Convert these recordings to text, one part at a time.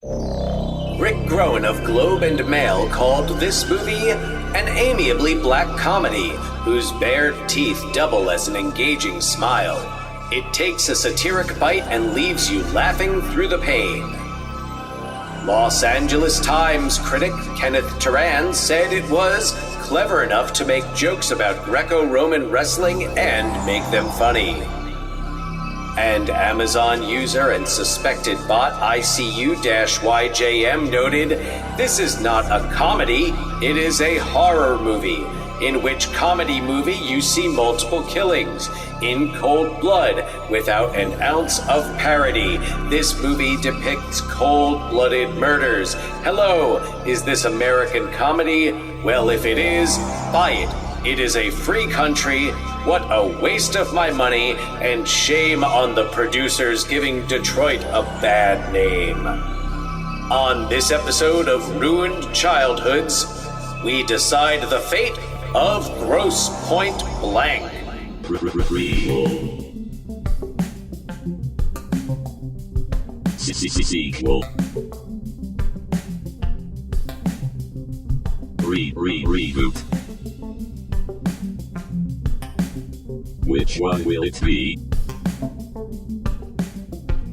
Rick Groen of Globe and Mail called this movie an amiably black comedy whose bared teeth double as an engaging smile. It takes a satiric bite and leaves you laughing through the pain. Los Angeles Times critic Kenneth Turan said it was clever enough to make jokes about Greco-Roman wrestling and make them funny. And Amazon user and suspected bot ICU-YJM noted, "This is not a comedy, it is a horror movie. In which comedy movie you see multiple killings, in cold blood, without an ounce of parody. This movie depicts cold-blooded murders. Hello, is this American comedy? Well, if it is, buy it. It is a free country. What a waste of my money, and shame on the producers giving Detroit a bad name." On this episode of Ruined Childhoods, we decide the fate of Grosse Pointe Blank. Sequel. Reboot. Which one will it be?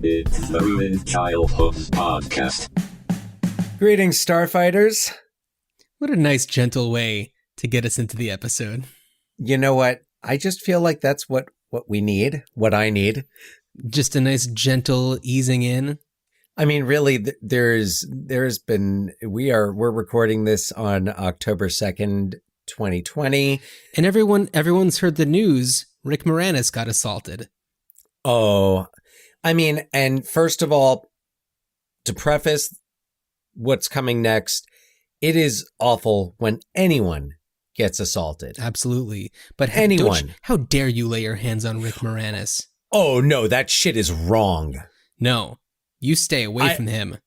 It's the Ruined Childhoods podcast. Greetings, Starfighters. What a nice, gentle way to get us into the episode. You know what? I just feel like that's what we need, what I need. Just a nice, gentle easing in. I mean, really, there's been, we're recording this on October 2nd, 2020. And everyone's heard the news. Rick Moranis got assaulted. Oh, I mean, and first of all, to preface what's coming next, it is awful when anyone gets assaulted. Absolutely. But anyone. How dare you lay your hands on Rick Moranis? Oh, no, that shit is wrong. No, you stay away from him.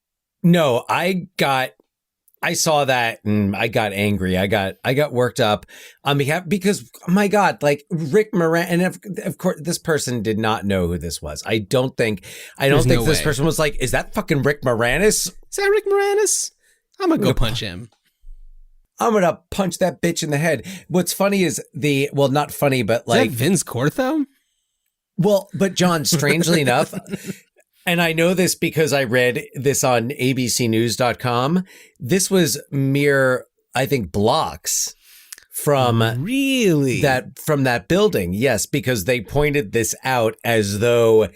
No, I saw that and I got angry. I got worked up on behalf, because, oh my God, like Rick Moranis, and of course, this person did not know who this was. I don't think this person was like, is that fucking Rick Moranis? Is that Rick Moranis? I'm going to go punch him. I'm going to punch that bitch in the head. What's funny is not funny, but like. Is that Vince Cortho? Well, but John, strangely enough, and I know this because I read this on abcnews.com, this was mere, I think, blocks from that building. Yes, because they pointed this out as though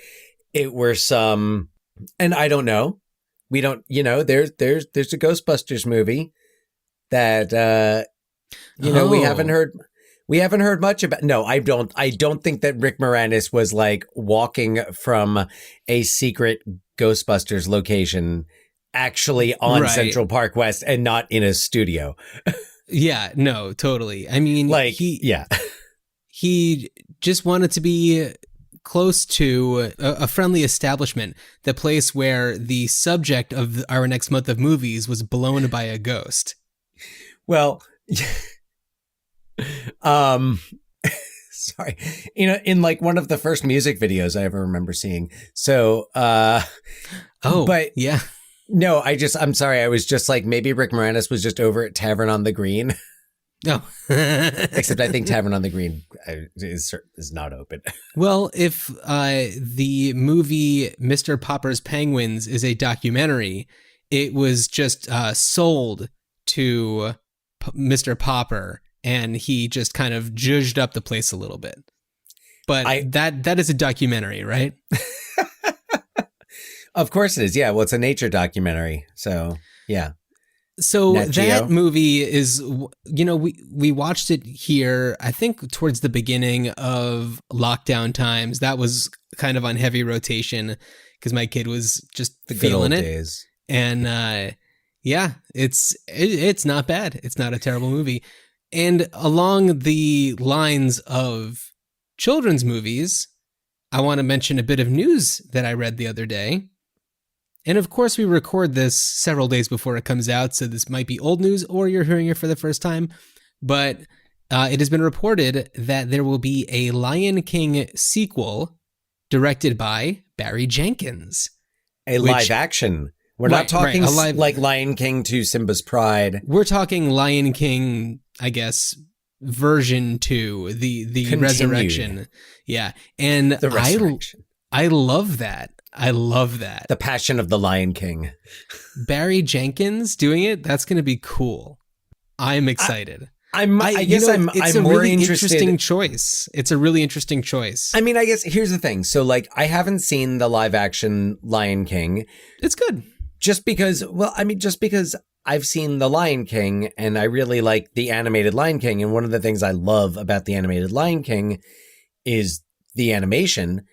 it were some, and I don't know. We don't, there's a Ghostbusters movie that, we haven't heard much about. No, I don't think that Rick Moranis was like walking from a secret Ghostbusters location actually on Central Park West and not in a studio. Yeah, no, totally. I mean, like, he just wanted to be close to a friendly establishment, the place where the subject of our next month of movies was blown by a ghost. Well, sorry, in like one of the first music videos I ever remember seeing. So, but yeah, no, I'm sorry. I was just like, maybe Rick Moranis was just over at Tavern on the Green. No, except I think Tavern on the Green is not open. Well, if the movie Mr. Popper's Penguins is a documentary, it was just sold to Mr. Popper, and he just kind of zhuzhed up the place a little bit. But that is a documentary, right? Of course it is. Yeah. Well, it's a nature documentary. So, yeah. So that movie is, we watched it here, I think towards the beginning of lockdown times. That was kind of on heavy rotation because my kid was just feeling it. Days. And it's not bad. It's not a terrible movie. And along the lines of children's movies, I want to mention a bit of news that I read the other day. And of course, we record this several days before it comes out, so this might be old news or you're hearing it for the first time. But it has been reported that there will be a Lion King sequel directed by Barry Jenkins. A live action We're not talking right, like Lion King to Simba's Pride. We're talking Lion King, I guess, version 2, the Continued. Resurrection. Yeah. And The Resurrection. I love that. I love that. The Passion of the Lion King. Barry Jenkins doing it, that's going to be cool. I'm excited. I guess I'm more really interested. Interesting choice. It's a really interesting choice. I mean, I guess here's the thing. So, like, I haven't seen the live action Lion King. It's good. Just because I've seen the Lion King and I really like the animated Lion King. And one of the things I love about the animated Lion King is the animation.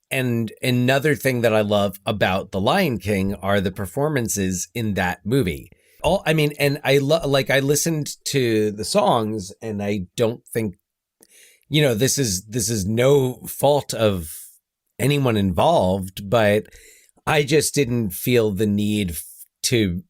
And another thing that I love about the Lion King are the performances in that movie. I listened to the songs and I don't think, this is no fault of anyone involved, but I just didn't feel the need to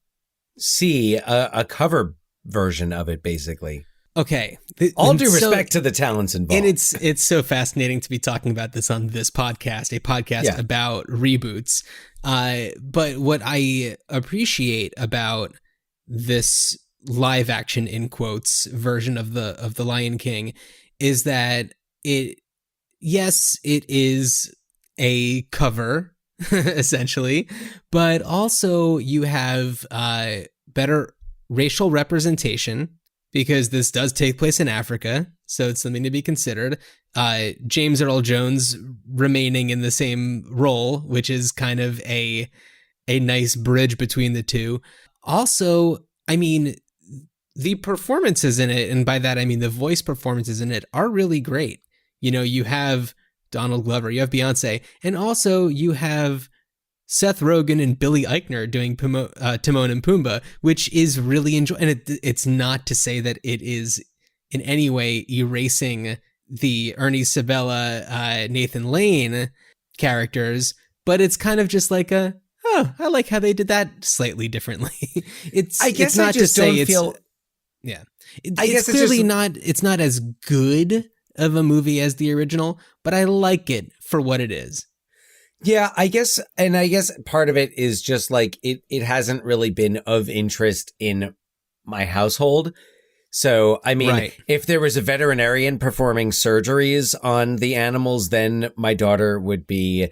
see a cover version of it, basically. Okay. All due respect to the talents involved. And it's so fascinating to be talking about this on this podcast, a podcast about reboots. But what I appreciate about this live action, in quotes, version of the Lion King is that it is a cover essentially, but also you have better racial representation because this does take place in Africa, so it's something to be considered. James Earl Jones remaining in the same role, which is kind of a nice bridge between the two. Also, I mean, the performances in it, and by that I mean the voice performances in it, are really great. You have Donald Glover, you have Beyonce, and also you have Seth Rogen and Billy Eichner doing Timon and Pumbaa, which is really enjoyable. And it's not to say that it is in any way erasing the Ernie Sabella, Nathan Lane characters, but it's kind of just like I like how they did that slightly differently. It's not to say it's clearly not. It's not as good of a movie as the original, but I like it for what it is. Yeah, I guess part of it is just like it hasn't really been of interest in my household. So, I mean, if there was a veterinarian performing surgeries on the animals, then my daughter would be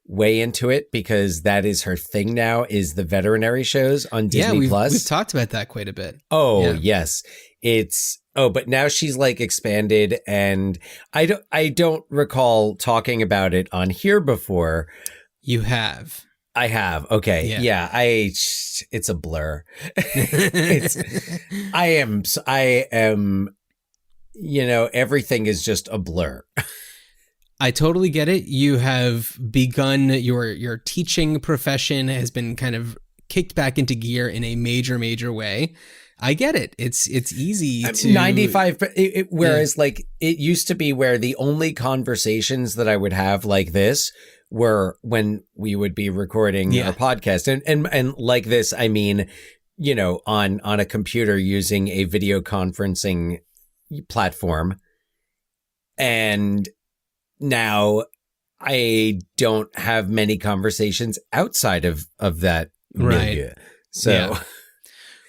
way into it because that is her thing now, is the veterinary shows on Disney Plus. We've talked about that quite a bit. Oh, yes. But now she's like expanded, and I don't recall talking about it on here before. You have. I have. Okay. Yeah. It's a blur. I am, everything is just a blur. I totally get it. You have begun your teaching profession has been kind of kicked back into gear in a major, major way. I get it. It's easy to 95. Whereas like it used to be where the only conversations that I would have like this were when we would be recording our podcast. And like this, I mean, on a computer using a video conferencing platform. And now I don't have many conversations outside of that milieu. So,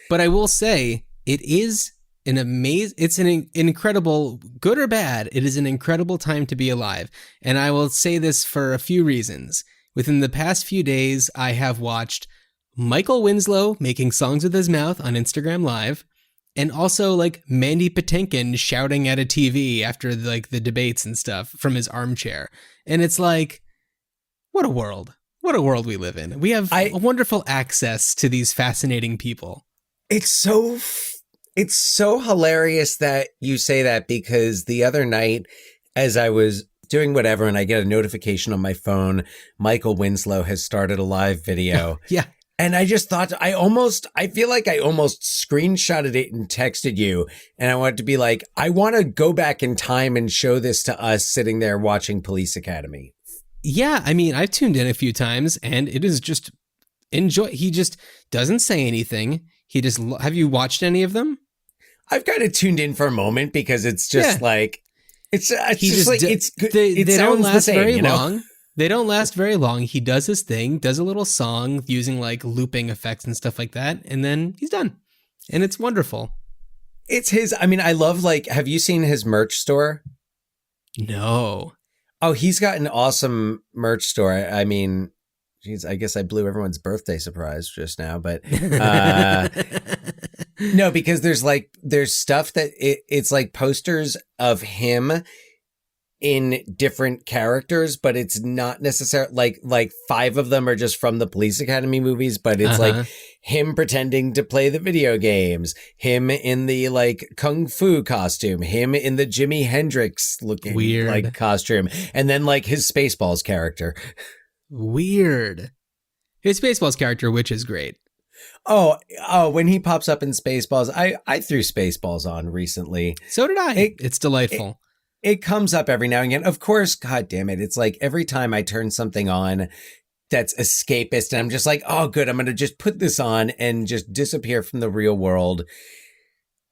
but I will say it is it's an incredible, good or bad, it is an incredible time to be alive. And I will say this for a few reasons. Within the past few days, I have watched Michael Winslow making songs with his mouth on Instagram Live. And also like Mandy Patinkin shouting at a TV after like the debates and stuff from his armchair. And it's like, what a world we live in. We have wonderful access to these fascinating people. It's so hilarious that you say that, because the other night as I was doing whatever and I get a notification on my phone, Michael Winslow has started a live video. Yeah. And I just thought I feel like I almost screenshotted it and texted you. And I wanted to be like, I want to go back in time and show this to us sitting there watching Police Academy. Yeah. I mean, I've tuned in a few times and it is just enjoy. He just doesn't say anything. Have you watched any of them? I've kind of tuned in for a moment because it's just like, it don't last very long. They don't last very long. He does his thing, does a little song using like looping effects and stuff like that, and then he's done. And it's wonderful. It's his, I mean, I love, like, have you seen his merch store? No. Oh, he's got an awesome merch store. I mean, geez, I guess I blew everyone's birthday surprise just now, but no, because there's stuff that it's like posters of him in different characters, but it's not necessarily like 5 of them are just from the Police Academy movies, but it's like him pretending to play the video games, him in the like kung fu costume, him in the Jimi Hendrix looking Weird. like costume, and then like his Spaceballs character. Weird. His Spaceballs character, which is great. Oh, when he pops up in Spaceballs, I threw Spaceballs on recently. So did I. It's delightful. It comes up every now and again. Of course, God damn it. It's like every time I turn something on that's escapist and I'm just like, oh, good. I'm going to just put this on and just disappear from the real world.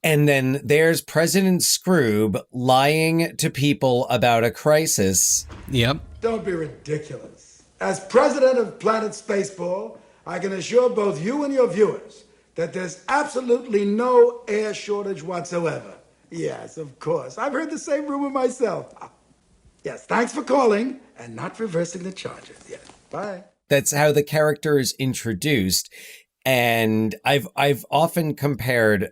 And then there's President Scroob lying to people about a crisis. Yep. Don't be ridiculous. As president of Planet Spaceball, I can assure both you and your viewers that there's absolutely no air shortage whatsoever. Yes, of course. I've heard the same rumor myself. Yes, thanks for calling and not reversing the charges. Yes, bye. That's how the character is introduced. And I've often compared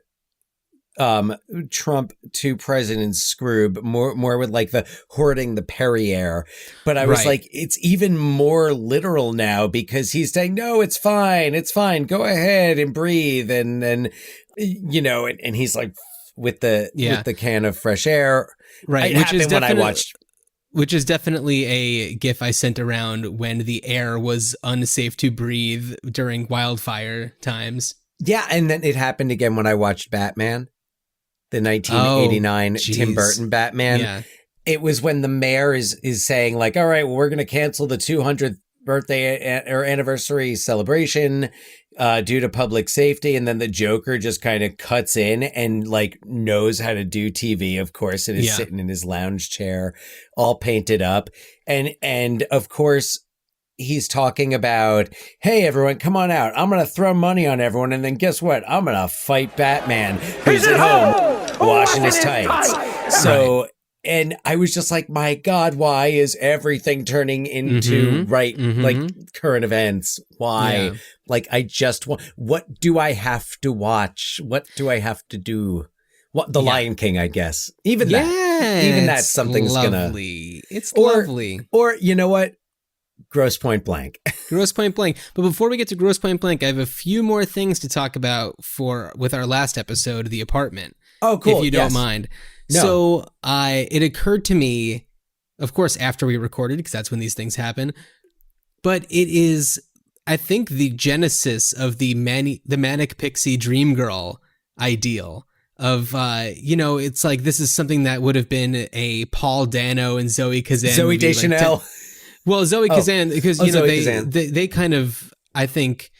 Trump to President Scroob more with like the hoarding the Perrier. But I was like, it's even more literal now because he's saying, no, it's fine. Go ahead and breathe. And you know, and he's like, with the can of fresh air. Right. Which which is definitely a GIF I sent around when the air was unsafe to breathe during wildfire times. Yeah. And then it happened again when I watched Batman, the 1989 Tim Burton Batman. Yeah. It was when the mayor is saying like, all right, well, we're going to cancel the 200th birthday or anniversary celebration due to public safety, and then the Joker just kind of cuts in and like knows how to do TV, of course, and is sitting in his lounge chair all painted up, and of course he's talking about, hey everyone, come on out, I'm gonna throw money on everyone, and then guess what, I'm gonna fight Batman who's at home washing his tights. So and I was just like, my God, why is everything turning into like current events? Why? Yeah. Like, I just want, what do I have to watch? What do I have to do? What, The Lion King, I guess. Even that something's lovely. It's or, lovely. Or, you know what? Grosse Pointe Blank. Grosse Pointe Blank. But before we get to Grosse Pointe Blank, I have a few more things to talk about with our last episode, The Apartment. Oh, cool. If you don't mind. No. So it occurred to me, of course, after we recorded, because that's when these things happen, but it is, I think, the genesis of the manic pixie dream girl ideal of, it's like, this is something that would have been a Paul Dano and Zoe Kazan. Zoe Deschanel. Zoe Kazan, because, they kind of, I think,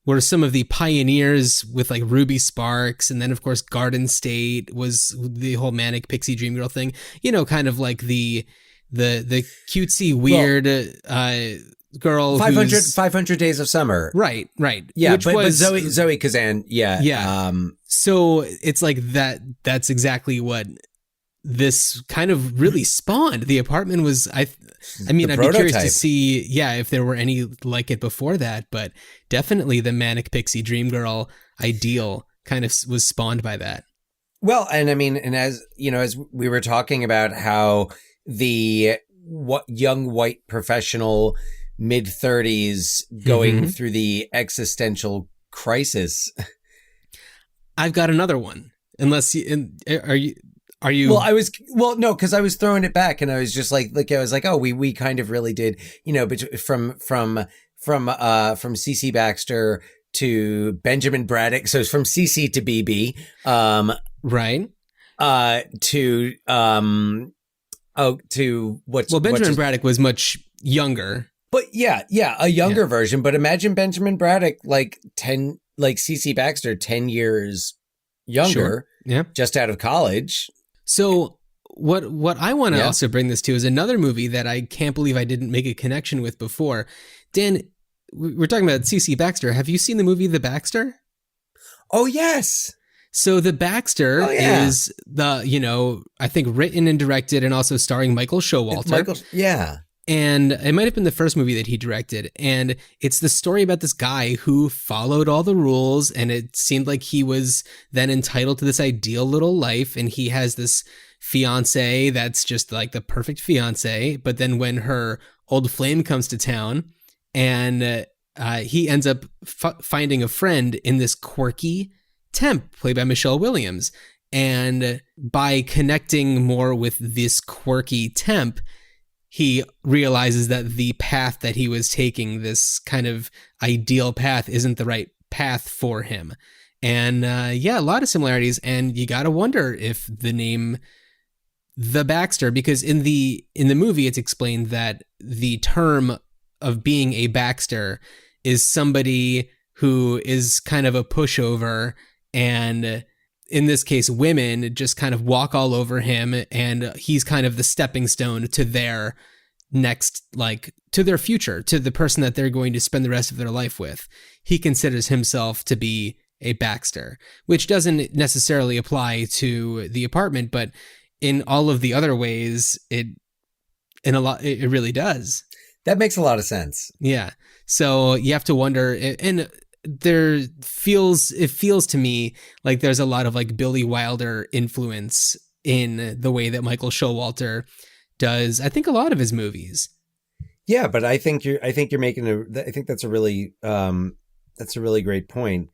were some of the pioneers with like Ruby Sparks, and then of course Garden State was the whole manic pixie dream girl thing. You know, kind of like the cutesy weird girl. 500 Days of Summer. Right. Yeah, which but Zoe Kazan. Yeah. So it's like that. That's exactly what this kind of really spawned. The Apartment was. I mean, I'd be curious to see, if there were any like it before that, but definitely the manic pixie dream girl ideal kind of was spawned by that. Well, and I mean, and as you know, as we were talking about how the young white professional mid-30s going through the existential crisis. I've got another one. Unless are you? Well, no, because I was throwing it back, and I was just like, I was like, oh, we kind of really did, but from CC Baxter to Benjamin Braddock, so it's from CC to BB, right? To what's Benjamin Braddock was much younger, but a younger version. But imagine Benjamin Braddock like CC Baxter 10 years younger, just out of college. So what I want to also bring this to is another movie that I can't believe I didn't make a connection with before. Dan, we're talking about C.C. Baxter. Have you seen the movie The Baxter? Oh, yes. So The Baxter is I think written and directed and also starring Michael Showalter. And it might have been the first movie that he directed. And it's the story about this guy who followed all the rules, and it seemed like he was then entitled to this ideal little life. And he has this fiance that's just like the perfect fiance. But then when her old flame comes to town, and he ends up finding a friend in this quirky temp played by Michelle Williams. And by connecting more with this quirky temp, he realizes that the path that he was taking, this kind of ideal path, isn't the right path for him. And a lot of similarities. And you got to wonder if the name The Baxter, because in the movie, it's explained that the term of being a Baxter is somebody who is kind of a pushover, and in this case, women just kind of walk all over him, and he's kind of the stepping stone to their next, like, to their future, to the person that they're going to spend the rest of their life with. He considers himself to be a Baxter, which doesn't necessarily apply to the apartment, but in all of the other ways, it really does. That makes a lot of sense. Yeah. So you have to wonder, and it feels to me like there's a lot of like Billy Wilder influence in the way that Michael Showalter does, I think, a lot of his movies. Yeah, but I think you're making I think that's a really great point.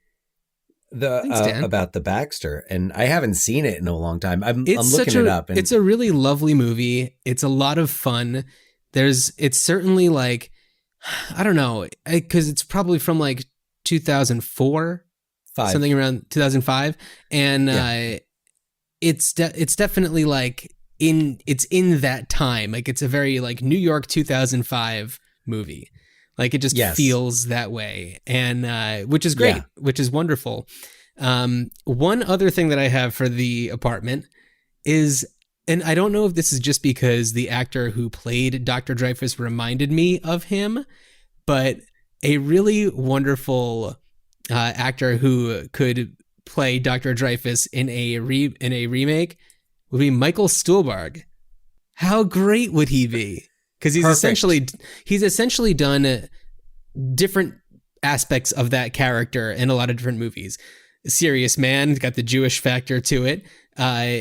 Thanks, about the Baxter, and I haven't seen it in a long time. I'm looking it up. And it's a really lovely movie. It's a lot of fun. It's certainly like, I don't know, because it's probably from like 2004, something around 2005, and it's definitely like it's in that time. Like it's a very like New York 2005 movie. Like it just feels that way, and which is great, which is wonderful. One other thing that I have for The Apartment is, and I don't know if this is just because the actor who played Dr. Dreyfus reminded me of him, but a really wonderful actor who could play Dr. Dreyfus in a remake would be Michael Stuhlbarg. How great would he be? Because he's essentially done different aspects of that character in a lot of different movies. Serious Man, got the Jewish factor to it.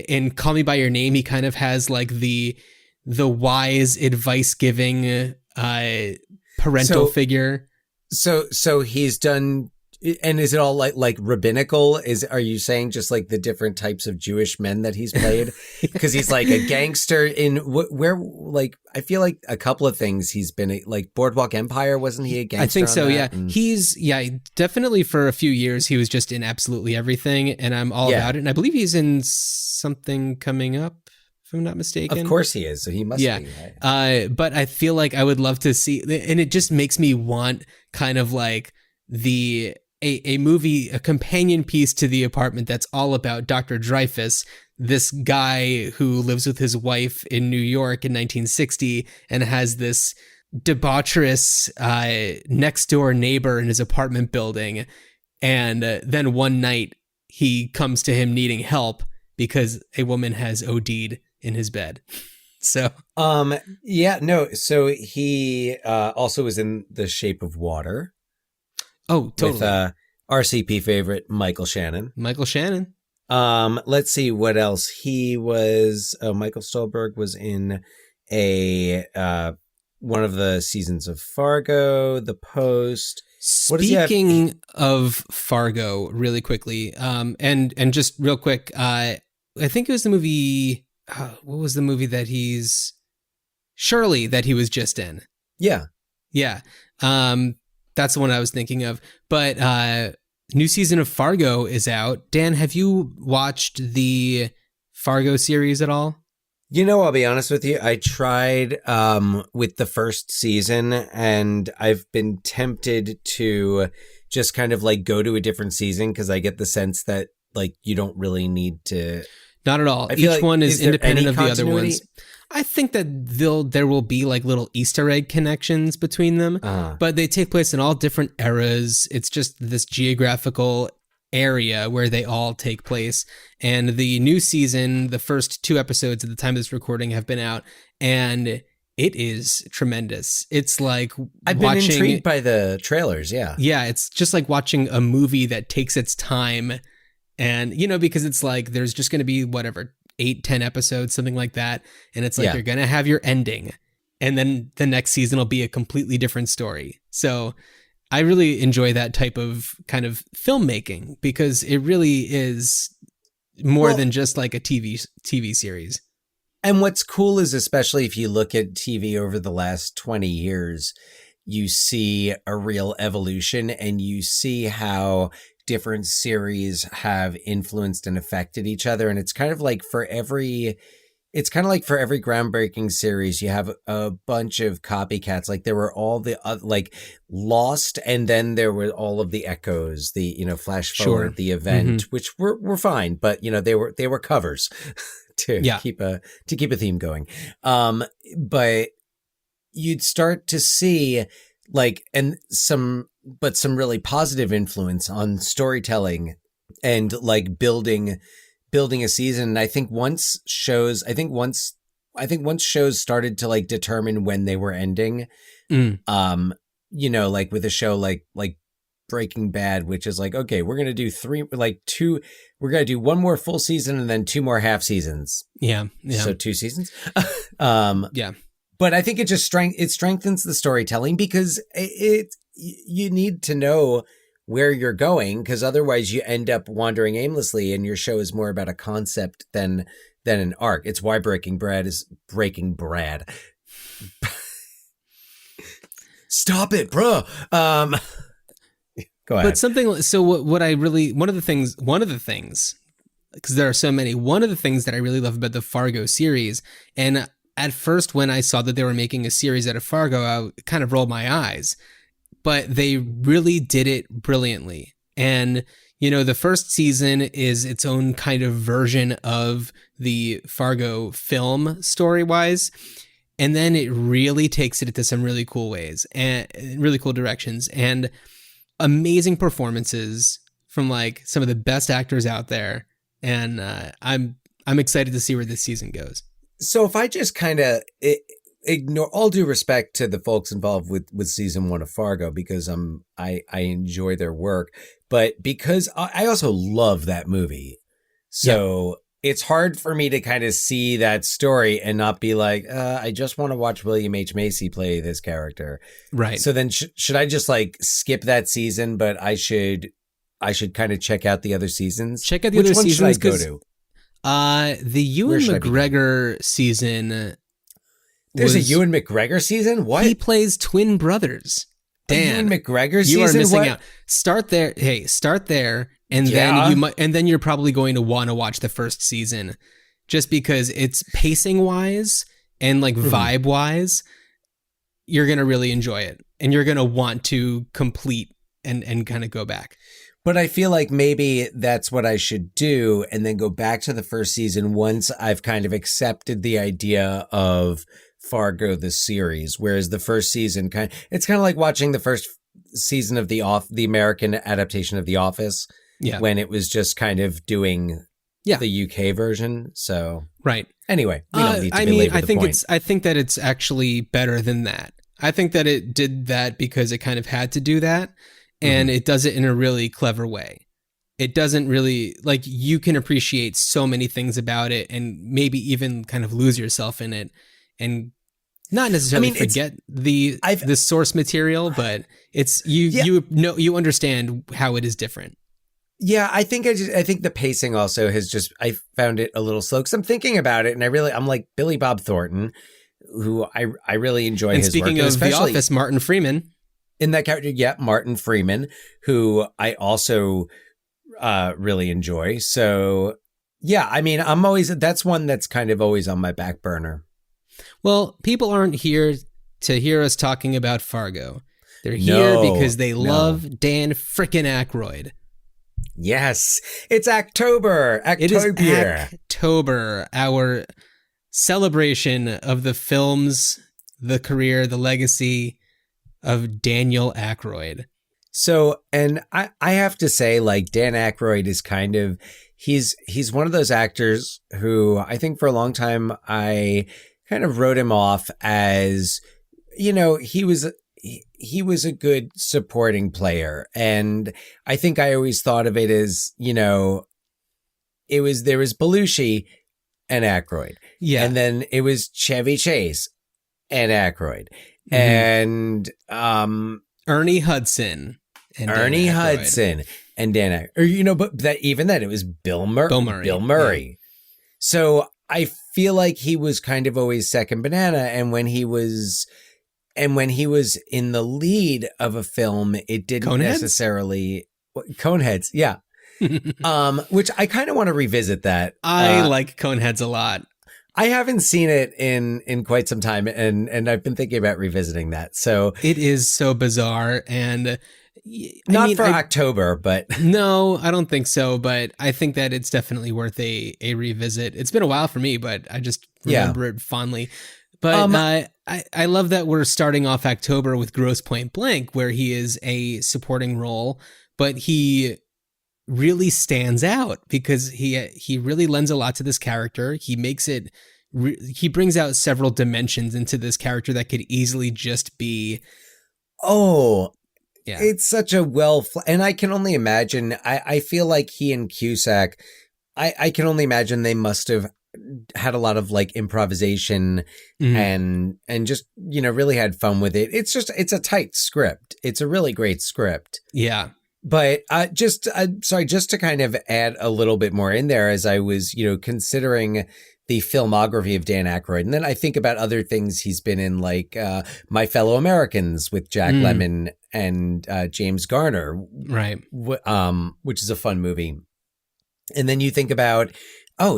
In Call Me by Your Name, he kind of has like the wise advice giving parental figure. So he's done. And is it all like rabbinical? Are you saying just like the different types of Jewish men that he's played? Because he's like a gangster in where like I feel like a couple of things he's been like Boardwalk Empire, wasn't he a gangster? I think so. On yeah, that? he's definitely for a few years he was just in absolutely everything, and I'm all about it. And I believe he's in something coming up, if I'm not mistaken. Of course he is. So he must be. Right? But I feel like I would love to see, and it just makes me want kind of like a movie, a companion piece to The Apartment that's all about Dr. Dreyfus, this guy who lives with his wife in New York in 1960 and has this debaucherous next door neighbor in his apartment building. And then one night he comes to him needing help because a woman has OD'd in his bed. So, So he also was in The Shape of Water. Oh, totally. With RCP favorite Michael Shannon. Let's see what else. He was Michael Stuhlbarg was in one of the seasons of Fargo, The Post. Speaking of Fargo, really quickly, and just real quick, I think it was the movie. What was the movie that Shirley that he was just in? Yeah. That's the one I was thinking of. But new season of Fargo is out. Dan, have you watched the Fargo series at all? You know, I'll be honest with you. I tried with the first season, and I've been tempted to just kind of like go to a different season because I get the sense that like you don't really need to Not at all. I feel Each like- one is there independent any of the other continuity? ones. I think that there will be like little Easter egg connections between them, but they take place in all different eras. It's just this geographical area where they all take place. And the new season, the first 2 episodes at the time of this recording have been out, and it is tremendous. It's like I've been watching, intrigued by the trailers. Yeah. yeah, it's just like watching a movie that takes its time. And, because it's like there's just going to be whatever, 8-10 episodes, something like that. And it's like Yeah. you're going to have your ending. And then the next season will be a completely different story. So I really enjoy that type of kind of filmmaking because it really is more than just like a TV series. And what's cool is, especially if you look at TV over the last 20 years, you see a real evolution and you see how different series have influenced and affected each other. And it's kind of like for every groundbreaking series, you have a bunch of copycats. Like there were all the like Lost, and then there were all of the echoes, the flash forward, Sure. the event, which were fine, but they were covers to keep a theme going. But you'd start to see like some really positive influence on storytelling and like building a season. And I think once shows started to like determine when they were ending, like with a show like Breaking Bad, which is like, okay, we're going to do we're going to do 1 more full season and then 2 more half seasons. Yeah. So 2 seasons. Yeah. But I think it just strengthens the storytelling because you need to know where you're going, because otherwise you end up wandering aimlessly and your show is more about a concept than an arc. It's why Breaking Bad is Breaking Brad. Stop it, bro. Go ahead. But one of the things, because there are so many, one of the things that I really love about the Fargo series, and at first when I saw that they were making a series out of Fargo, I kind of rolled my eyes, but they really did it brilliantly. And, the first season is its own kind of version of the Fargo film story-wise. And then it really takes it into some really cool ways and really cool directions and amazing performances from like some of the best actors out there. And I'm excited to see where this season goes. So if I just kind of ignore all due respect to the folks involved with season 1 of Fargo, because I enjoy their work, but because I also love that movie. So it's hard for me to kind of see that story and not be like, I just want to watch William H. Macy play this character. Right. So then should I just like skip that season, but I should kind of check out the other seasons? Check out the Which other one seasons. should I go to? The Ewan McGregor season. There's a Ewan McGregor season? What? He plays twin brothers. Dan, Ewan McGregor season? You are missing what? out. Start there. Hey, start there, and then you're probably going to want to watch the first season, just because it's pacing wise and like vibe wise, you're gonna really enjoy it, and you're gonna want to complete and kind of go back. But I feel like maybe that's what I should do, and then go back to the first season once I've kind of accepted the idea of Fargo the series. Whereas the first season it's kind of like watching the first season of the American adaptation of The Office, when it was just kind of doing the UK version. So right. Anyway, we don't need to belabor the point. I think that it's actually better than that. I think that it did that because it kind of had to do that. And it does it in a really clever way. It doesn't really, like, you can appreciate so many things about it and maybe even kind of lose yourself in it and not necessarily forget the source material, but it's you understand how it is different. Yeah, I think the pacing also I found it a little slow because I'm thinking about it and I'm like Billy Bob Thornton, who I really enjoy his work. And speaking of The Office, Martin Freeman. In that character, Martin Freeman, who I also really enjoy. So, that's one that's kind of always on my back burner. Well, people aren't here to hear us talking about Fargo. They're here because they love Dan frickin' Aykroyd. Yes, it's October. It is AYKTOBYR. AYKTOBYR, our celebration of the films, the career, the legacy of Daniel Aykroyd. So, and I have to say, like, Dan Aykroyd is kind of, he's one of those actors who I think for a long time I kind of wrote him off as, you know, he was a good supporting player. And I think I always thought of it as, you know, there was Belushi and Aykroyd. Yeah. And then it was Chevy Chase and Aykroyd. Mm-hmm. And Ernie Hudson. And Ernie Dan Aykroyd. Hudson and Dan Aykroyd. Or, you know, but that even then it was Bill Murray. Bill Murray. Yeah. So I feel like he was kind of always second banana. And when he was in the lead of a film, it didn't Coneheads? necessarily Coneheads, yeah. Which I kind of want to revisit that. I like Coneheads a lot. I haven't seen it in quite some time, and I've been thinking about revisiting that. So It is so bizarre, and not for October, but no, I don't think so. But I think that it's definitely worth a revisit. It's been a while for me, but I just remember it fondly. But I love that we're starting off October with Grosse Pointe Blank, where he is a supporting role, but he really stands out because he really lends a lot to this character. He makes it, he brings out several dimensions into this character that could easily just be. Yeah. It's such a and I can only imagine, I feel like he and Cusack, I can only imagine they must have had a lot of like improvisation and just, you know, really had fun with it. It's a tight script. It's a really great script. Yeah. But just to kind of add a little bit more in there as I was, you know, considering the filmography of Dan Aykroyd. And then I think about other things he's been in, like My Fellow Americans with Jack Lemmon and James Garner. Right. Which is a fun movie. And then you think about,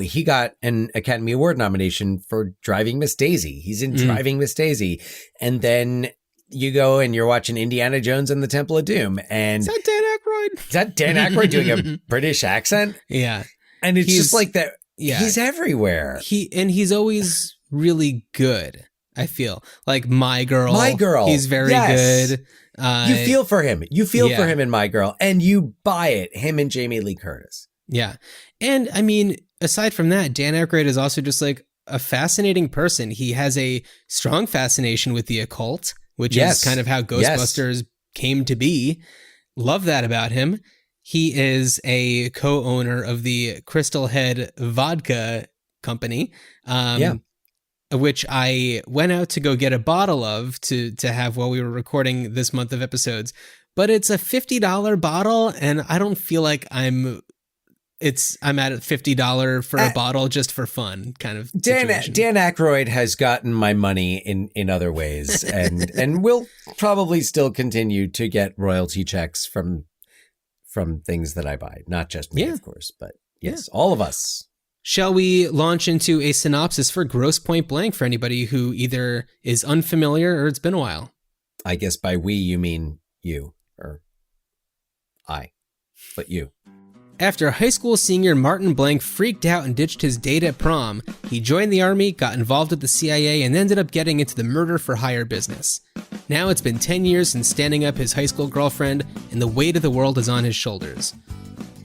he got an Academy Award nomination for Driving Miss Daisy. He's in Driving Miss Daisy. And then you go and you're watching Indiana Jones and the Temple of Doom. And Is that Dan Aykroyd? Is that Dan Aykroyd doing a British accent? Yeah. And it's just like that. Yeah. He's everywhere. He's always really good, I feel. Like My Girl. He's very good. You feel for him. You feel for him in My Girl. And you buy it. Him and Jamie Lee Curtis. Yeah. And I mean, aside from that, Dan Aykroyd is also just like a fascinating person. He has a strong fascination with the occult, which is kind of how Ghostbusters came to be. Love that about him. He is a co-owner of the Crystal Head vodka company, which I went out to go get a bottle of to have while we were recording this month of episodes. But it's a $50 bottle, and I don't feel like I'm at a $50 for a bottle just for fun kind of situation. Dan Aykroyd has gotten my money in other ways and will probably still continue to get royalty checks from things that I buy. Not just me, of course, but yes, all of us. Shall we launch into a synopsis for Grosse Pointe Blank for anybody who either is unfamiliar or it's been a while? I guess by we, you mean you or I, but you. After high school senior Martin Blank freaked out and ditched his date at prom, he joined the army, got involved with the CIA, and ended up getting into the murder-for-hire business. Now it's been 10 years since standing up his high school girlfriend, and the weight of the world is on his shoulders.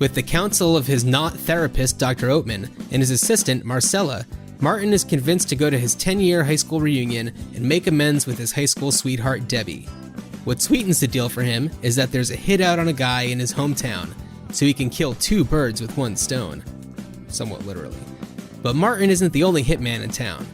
With the counsel of his not-therapist, Dr. Oatman, and his assistant, Marcella, Martin is convinced to go to his 10-year high school reunion and make amends with his high school sweetheart, Debbie. What sweetens the deal for him is that there's a hit out on a guy in his hometown, so he can kill two birds with one stone. Somewhat literally. But Martin isn't the only hitman in town.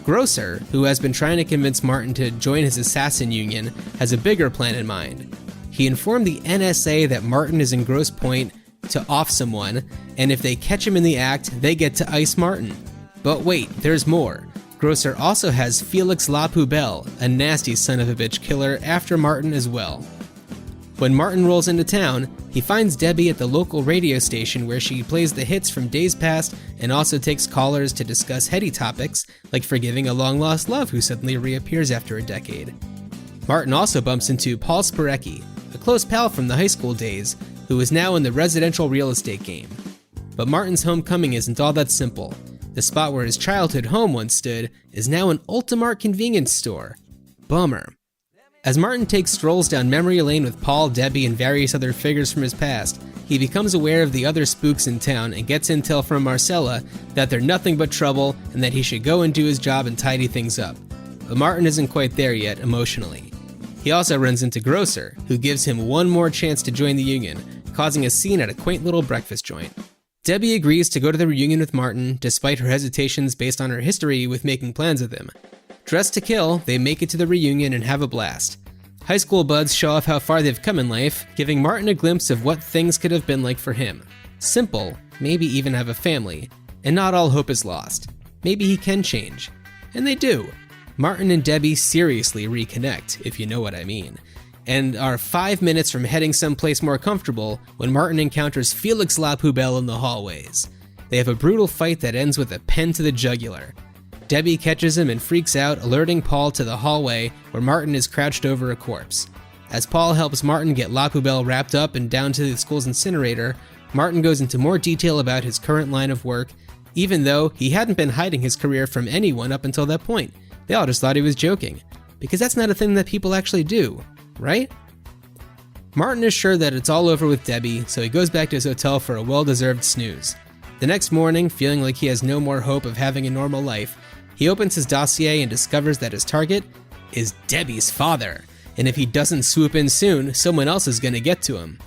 Grocer, who has been trying to convince Martin to join his assassin union, has a bigger plan in mind. He informed the NSA that Martin is in Grosse Pointe to off someone, and if they catch him in the act, they get to ice Martin. But wait, there's more. Grocer also has Felix La Poubelle, a nasty son of a bitch killer, after Martin as well. When Martin rolls into town, he finds Debbie at the local radio station where she plays the hits from days past and also takes callers to discuss heady topics like forgiving a long-lost love who suddenly reappears after a decade. Martin also bumps into Paul Spirecki, a close pal from the high school days, who is now in the residential real estate game. But Martin's homecoming isn't all that simple. The spot where his childhood home once stood is now an Ultimart convenience store. Bummer. As Martin takes strolls down memory lane with Paul, Debbie, and various other figures from his past, he becomes aware of the other spooks in town and gets intel from Marcella that they're nothing but trouble and that he should go and do his job and tidy things up. But Martin isn't quite there yet emotionally. He also runs into Grocer, who gives him one more chance to join the union, causing a scene at a quaint little breakfast joint. Debbie agrees to go to the reunion with Martin, despite her hesitations based on her history with making plans with him. Dressed to kill, they make it to the reunion and have a blast. High school buds show off how far they've come in life, giving Martin a glimpse of what things could have been like for him. Simple, maybe even have a family, and not all hope is lost. Maybe he can change. And they do. Martin and Debbie seriously reconnect, if you know what I mean, and are 5 minutes from heading someplace more comfortable when Martin encounters Felix Lapoubelle in the hallways. They have a brutal fight that ends with a pen to the jugular. Debbie catches him and freaks out, alerting Paul to the hallway where Martin is crouched over a corpse. As Paul helps Martin get Lapoubelle wrapped up and down to the school's incinerator, Martin goes into more detail about his current line of work, even though he hadn't been hiding his career from anyone up until that point. They all just thought he was joking, because that's not a thing that people actually do, right? Martin is sure that it's all over with Debbie, so he goes back to his hotel for a well-deserved snooze. The next morning, feeling like he has no more hope of having a normal life, he opens his dossier and discovers that his target is Debbie's father, and if he doesn't swoop in soon, someone else is going to get to him.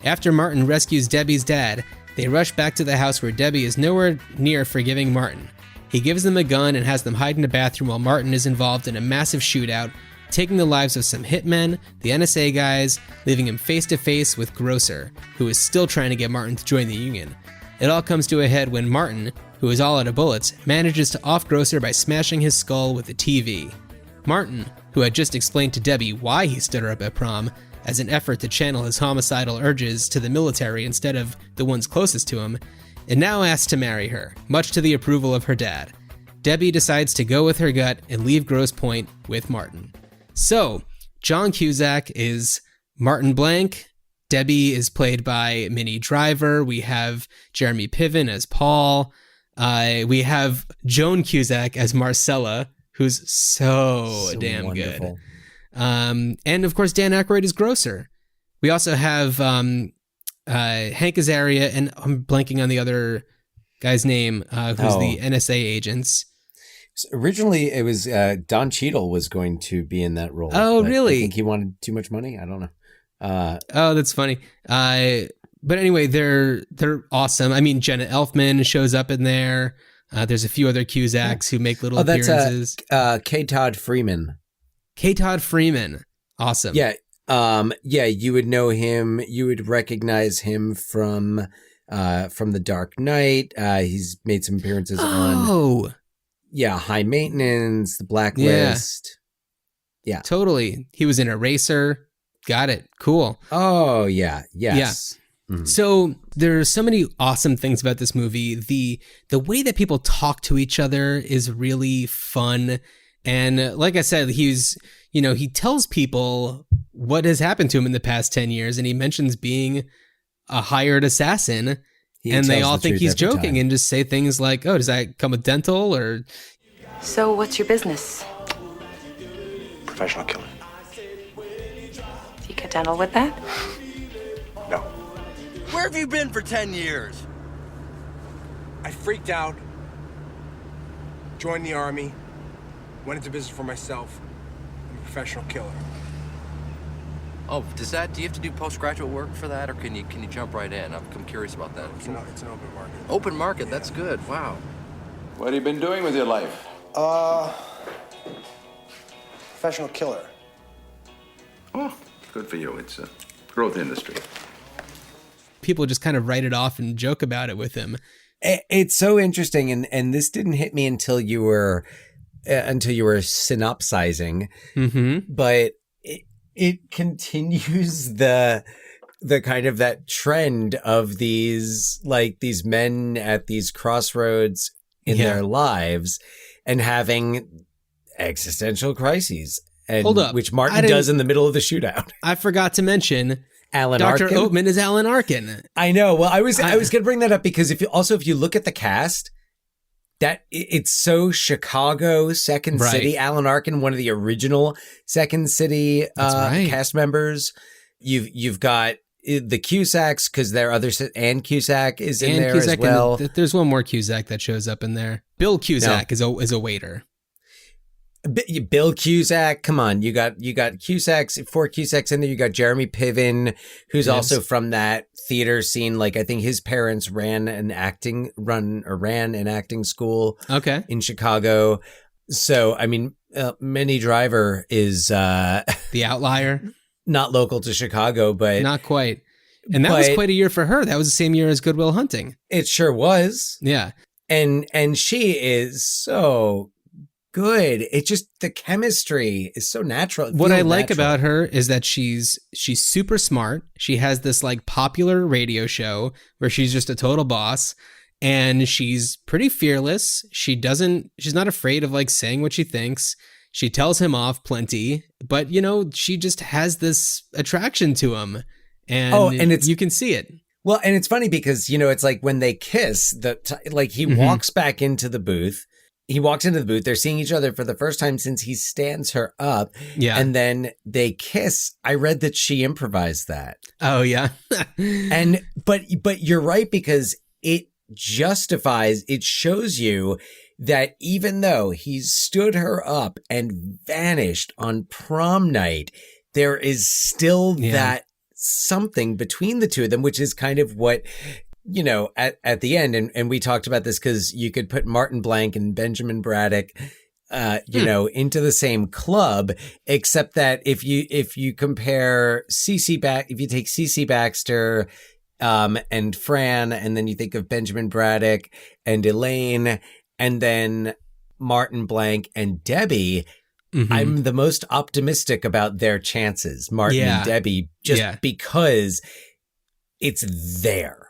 After Martin rescues Debbie's dad, they rush back to the house where Debbie is nowhere near forgiving Martin. He gives them a gun and has them hide in a bathroom while Martin is involved in a massive shootout, taking the lives of some hitmen, the NSA guys, leaving him face to face with Grocer, who is still trying to get Martin to join the union. It all comes to a head when Martin, who is all out of bullets, manages to off Grocer by smashing his skull with a TV. Martin, who had just explained to Debbie why he stood her up at prom, as an effort to channel his homicidal urges to the military instead of the ones closest to him, and now asks to marry her, much to the approval of her dad. Debbie decides to go with her gut and leave Grosse Pointe with Martin. So, John Cusack is Martin Blank. Debbie is played by Minnie Driver. We have Jeremy Piven as Paul. We have Joan Cusack as Marcella, who's so damn wonderful. Good. And of course, Dan Aykroyd is Grocer. We also have Hank Azaria, and I'm blanking on the other guy's name, who's the NSA agents. So originally, it was Don Cheadle was going to be in that role. Oh, really? I think he wanted too much money. I don't know. Oh, that's funny. But anyway, they're awesome. I mean, Jenna Elfman shows up in there. There's a few other Cusacks who make little appearances. K. Todd Freeman. K. Todd Freeman. Awesome. Yeah. You would know him. You would recognize him from The Dark Knight. He's made some appearances on High Maintenance, The Blacklist. Yeah. Totally. He was in Eraser. Got it. Cool. Oh, yeah. Yes. Yeah. Mm-hmm. So there's so many awesome things about this movie. The way that people talk to each other is really fun. And like I said, he tells people what has happened to him in the past 10 years. And he mentions being a hired assassin. And they all think he's joking and just say things like, oh, does that come with dental? Or So what's your business? Professional killer. Do you get dental with that? No. Where have you been for 10 years? I freaked out, joined the army, went into business for myself. I'm a professional killer. Oh, do you have to do postgraduate work for that, or can you jump right in? I'm curious about that. It's an open market. Open market, that's good. Wow. What have you been doing with your life? Professional killer. Oh, good for you. It's a growth industry. people just kind of write it off and joke about it with him. It's so interesting, and this didn't hit me until you were synopsizing, but it continues the kind of that trend of these men at these crossroads in their lives and having existential crises. And Hold up. which Martin does in the middle of the shootout. I forgot to mention Alan Dr. Arkin. Oatman is Alan Arkin. I know. Well, I was going to bring that up because if you look at the cast, that it's so Chicago, Second Right. City. Alan Arkin, one of the original Second City right. cast members. You've got the Cusacks because their other Ann Cusack is in there Cusack as well. There's one more Cusack that shows up in there. Bill Cusack is a waiter. Bill Cusack, come on! You got Cusacks, 4 Cusacks in there. You got Jeremy Piven, who's also from that theater scene. Like I think his parents ran an acting school. Okay. In Chicago. So I mean, Minnie Driver is the outlier. Not local to Chicago, but not quite. And that was quite a year for her. That was the same year as Good Will Hunting. It sure was. Yeah. And she is so good. It just, the chemistry is so natural. What I like about her is that she's super smart. She has this like popular radio show where she's just a total boss, and she's pretty fearless. She's not afraid of like saying what she thinks. She tells him off plenty, but she just has this attraction to him, and you can see it. Well, and it's funny because, it's like when they kiss, he walks back into the booth. He walks into the booth. They're seeing each other for the first time since he stands her up. Yeah. And then they kiss. I read that she improvised that. Oh, yeah. But you're right, because it shows you that even though he's stood her up and vanished on prom night, there is still that something between the two of them, which is kind of what, at the end. And we talked about this because you could put Martin Blank and Benjamin Braddock, into the same club, except that if you compare if you take CeCe Baxter, and Fran, and then you think of Benjamin Braddock and Elaine, and then Martin Blank and Debbie, I'm the most optimistic about their chances, Martin and Debbie, because it's there.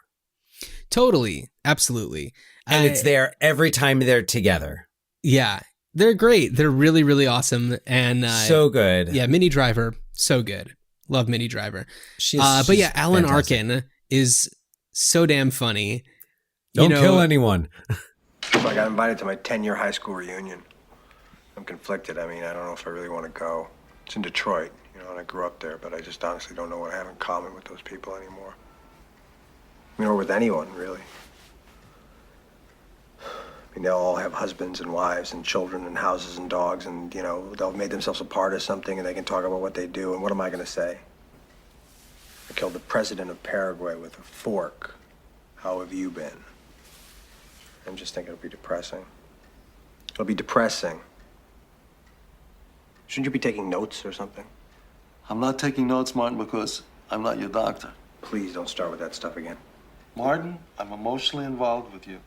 Totally. Absolutely. And it's there every time they're together. Yeah. They're great. They're really, really awesome. And so good. Yeah. Minnie Driver. So good. Love Minnie Driver. But yeah, Alan Arkin is so damn funny. Don't kill anyone. I got invited to my 10-year high school reunion. I'm conflicted. I mean, I don't know if I really want to go. It's in Detroit, and I grew up there, but I just honestly don't know what I have in common with those people anymore. Or with anyone, really. I mean, they'll all have husbands and wives and children and houses and dogs, and, they'll have made themselves a part of something, and they can talk about what they do, and what am I going to say? I killed the president of Paraguay with a fork. How have you been? I'm just thinking it'll be depressing. It'll be depressing. Shouldn't you be taking notes or something? I'm not taking notes, Martin, because I'm not your doctor. Please don't start with that stuff again. Martin, I'm emotionally involved with you.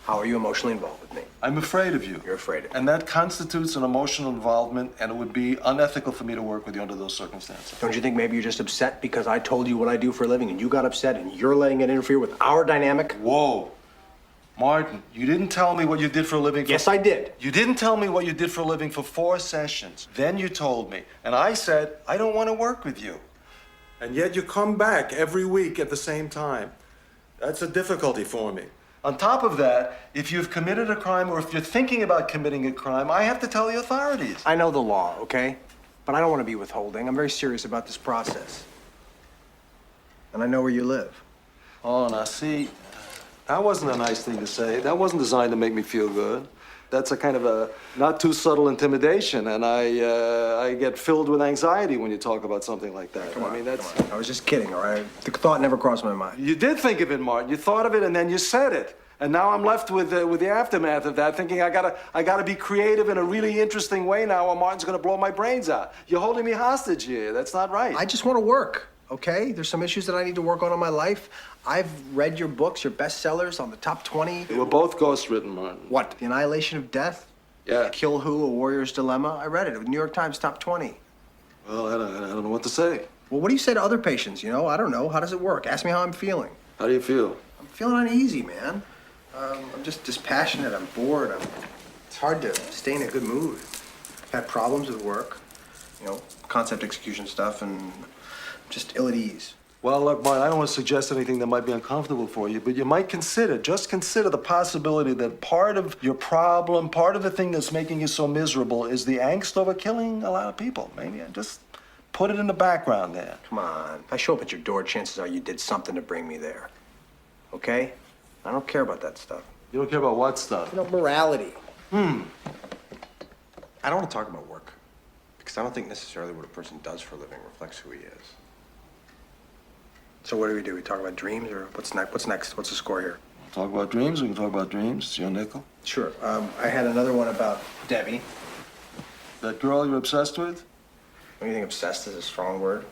How are you emotionally involved with me? I'm afraid of you. You're afraid of me. And that constitutes an emotional involvement, and it would be unethical for me to work with you under those circumstances. Don't you think maybe you're just upset because I told you what I do for a living and you got upset and you're letting it interfere with our dynamic? Whoa. Martin, you didn't tell me what you did for a living. Yes, I did. You didn't tell me what you did for a living for 4 sessions. Then you told me, and I said, I don't want to work with you. And yet you come back every week at the same time. That's a difficulty for me. On top of that, if you've committed a crime or if you're thinking about committing a crime, I have to tell the authorities. I know the law, okay? But I don't want to be withholding. I'm very serious about this process. And I know where you live. Oh, now see, that wasn't a nice thing to say. That wasn't designed to make me feel good. That's a kind of a not too subtle intimidation, and I get filled with anxiety when you talk about something like that. Come on. I was just kidding, all right? The thought never crossed my mind. You did think of it, Martin. You thought of it, and then you said it. And now I'm left with the aftermath of that, thinking I gotta be creative in a really interesting way now, or Martin's gonna blow my brains out. You're holding me hostage here. That's not right. I just want to work, okay? There's some issues that I need to work on in my life. I've read your books, your bestsellers on the top 20. They were both ghostwritten, Martin. What? The Annihilation of Death? Yeah. Kill Who, A Warrior's Dilemma? I read it. It was New York Times top 20. Well, I don't know what to say. Well, what do you say to other patients, I don't know. How does it work? Ask me how I'm feeling. How do you feel? I'm feeling uneasy, man. I'm just dispassionate. I'm bored. It's hard to stay in a good mood. I've had problems with work, concept execution stuff, and just ill at ease. Well, look, Martin, I don't want to suggest anything that might be uncomfortable for you, but you might just consider the possibility that part of your problem, part of the thing that's making you so miserable is the angst over killing a lot of people. Maybe just put it in the background there. Come on. If I show up at your door, chances are you did something to bring me there. Okay? I don't care about that stuff. You don't care about what stuff? You know, morality. I don't want to talk about work, because I don't think necessarily what a person does for a living reflects who he is. So what do? We talk about dreams, or what's next? What's the score here? Talk about dreams? We can talk about dreams. It's your nickel. Sure. I had another one about Debbie. That girl you're obsessed with? Don't you think obsessed is a strong word?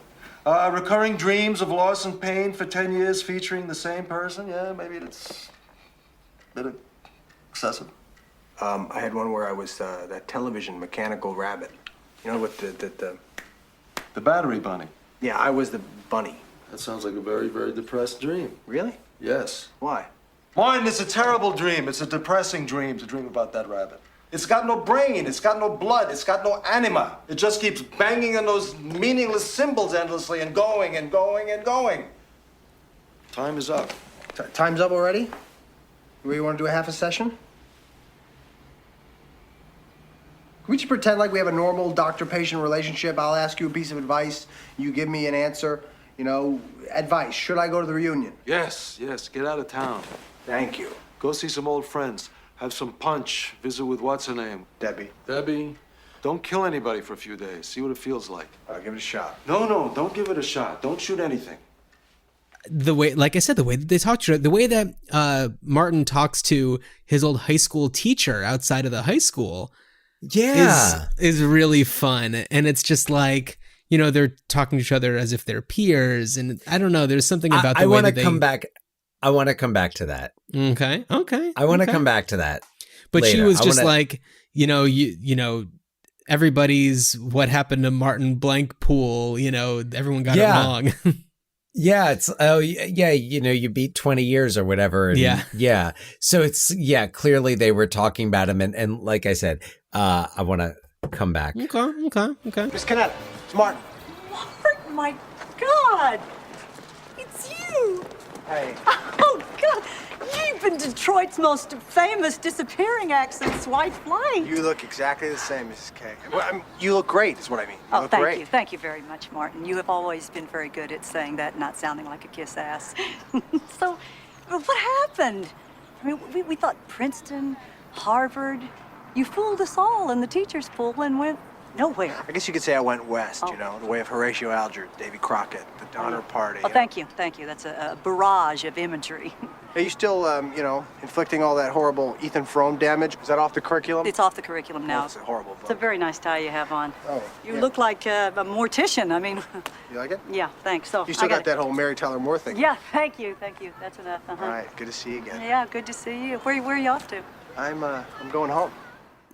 Recurring dreams of loss and pain for 10 years featuring the same person? Yeah, maybe it's a bit excessive. I had one where I was that television mechanical rabbit. You know, with the battery bunny. Yeah, I was the bunny. That sounds like a very, very depressed dream. Really? Yes. Why? Martin, it's a terrible dream. It's a depressing dream to dream about that rabbit. It's got no brain. It's got no blood. It's got no anima. It just keeps banging on those meaningless symbols endlessly and going and going and going. Time is up. Time's up already? We want to do a half a session? Can we just pretend like we have a normal doctor-patient relationship? I'll ask you a piece of advice. You give me an answer. You know, advice. Should I go to the reunion? Yes. Get out of town. Thank you. Go see some old friends. Have some punch. Visit with what's her name? Debbie. Debbie. Don't kill anybody for a few days. See what it feels like. I'll give it a shot. No, don't give it a shot. Don't shoot anything. The way, like I said, the way that they talk to her, the way that Martin talks to his old high school teacher outside of the high school, is really fun. And it's just like, you know, they're talking to each other as if they're peers, and I don't know. There's something about the way that they... I want to come back to that. Okay. I want to come back to that. But later. She was just like, you know, everybody's what happened to Martin Blank pool. You know, everyone got it wrong. Yeah, it's you know, you beat 20 years or whatever. And, yeah. So it's clearly they were talking about him, and like I said, I want to come back. Okay. Miss Canetta, it's Martin. Martin, my God, it's you. Hey. Oh God, you've been Detroit's most famous disappearing act since White Flight. You look exactly the same, Mrs. K. Well, you look great, is what I mean. You look thank great. you. Thank you very much, Martin. You have always been very good at saying that and not sounding like a kiss ass. So, what happened? I mean, we thought Princeton, Harvard. You fooled us all, and the teachers fooled and went nowhere. I guess you could say I went west, you know, the way of Horatio Alger, Davy Crockett, the Donner Party. Oh, thank you. That's a barrage of imagery. Are you still, you know, inflicting all that horrible Ethan Frome damage? Is that off the curriculum? It's off the curriculum now. Oh, it's a horrible book. It's a very nice tie you have on. Oh, You look like a mortician. I mean... You like it? Yeah, thanks. So You still got that whole Mary Tyler Moore thing. Yeah, thank you. That's enough. All right, good to see you again. Yeah, good to see you. Where are you off to? I'm going home.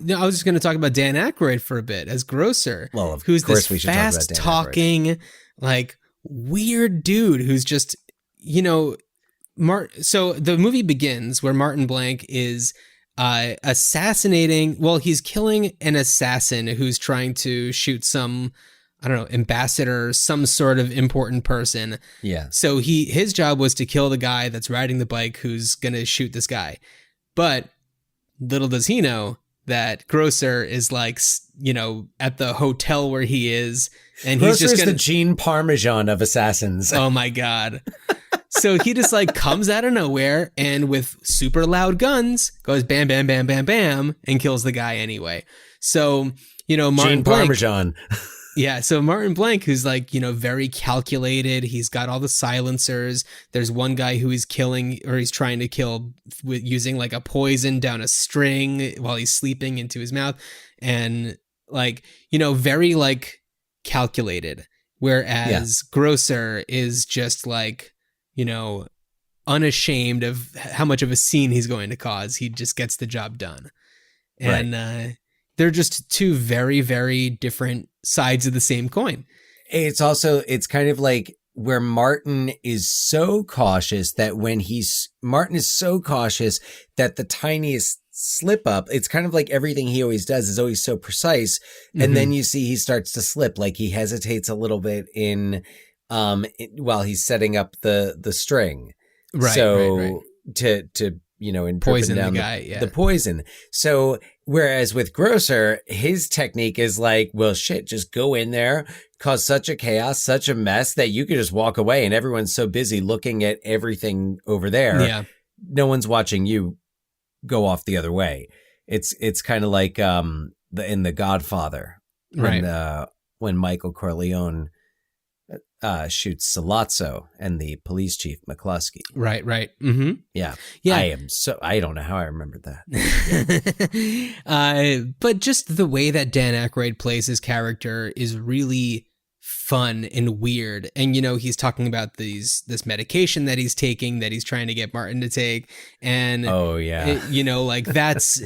No, I was just going to talk about Dan Aykroyd for a bit as Grocer. Well, of who's course this we should talk about Dan fast-talking, like weird dude who's just, you know, So the movie begins where Martin Blank is assassinating. Well, he's killing an assassin who's trying to shoot some, I don't know, ambassador, some sort of important person. Yeah. So his job was to kill the guy that's riding the bike who's going to shoot this guy. But little does he know that Grocer is like, you know, at the hotel where he is, and he's just the Gene Parmesan of assassins. Oh my God. So he just like comes out of nowhere and with super loud guns goes bam, bam, bam, bam, bam, and kills the guy anyway. So, you know, Martin Gene Blank, Parmesan. Yeah, so Martin Blank, who's like, you know, very calculated. He's got all the silencers. There's one guy who he's killing, or he's trying to kill with using like a poison down a string while he's sleeping into his mouth. And like, you know, very like calculated. Whereas Grocer is just like, you know, unashamed of how much of a scene he's going to cause. He just gets the job done. And they're just two very, very different sides of the same coin. It's kind of like where Martin is so cautious that Martin is so cautious that the tiniest slip up, it's kind of like everything he always does is always so precise. And then you see he starts to slip, like he hesitates a little bit in while he's setting up the string. Right. So to interpret Poison down the guy, the poison. So whereas with Grocer, his technique is like, well, shit, just go in there, cause such a chaos, such a mess that you could just walk away, and everyone's so busy looking at everything over there. Yeah. No one's watching you go off the other way. It's kind of like in The Godfather, when Michael Corleone shoots Sollozzo and the police chief McCluskey. Right. Mm-hmm. Yeah. I don't know how I remembered that. But just the way that Dan Aykroyd plays his character is really fun and weird. And, he's talking about this medication that he's taking, that he's trying to get Martin to take. And, that's,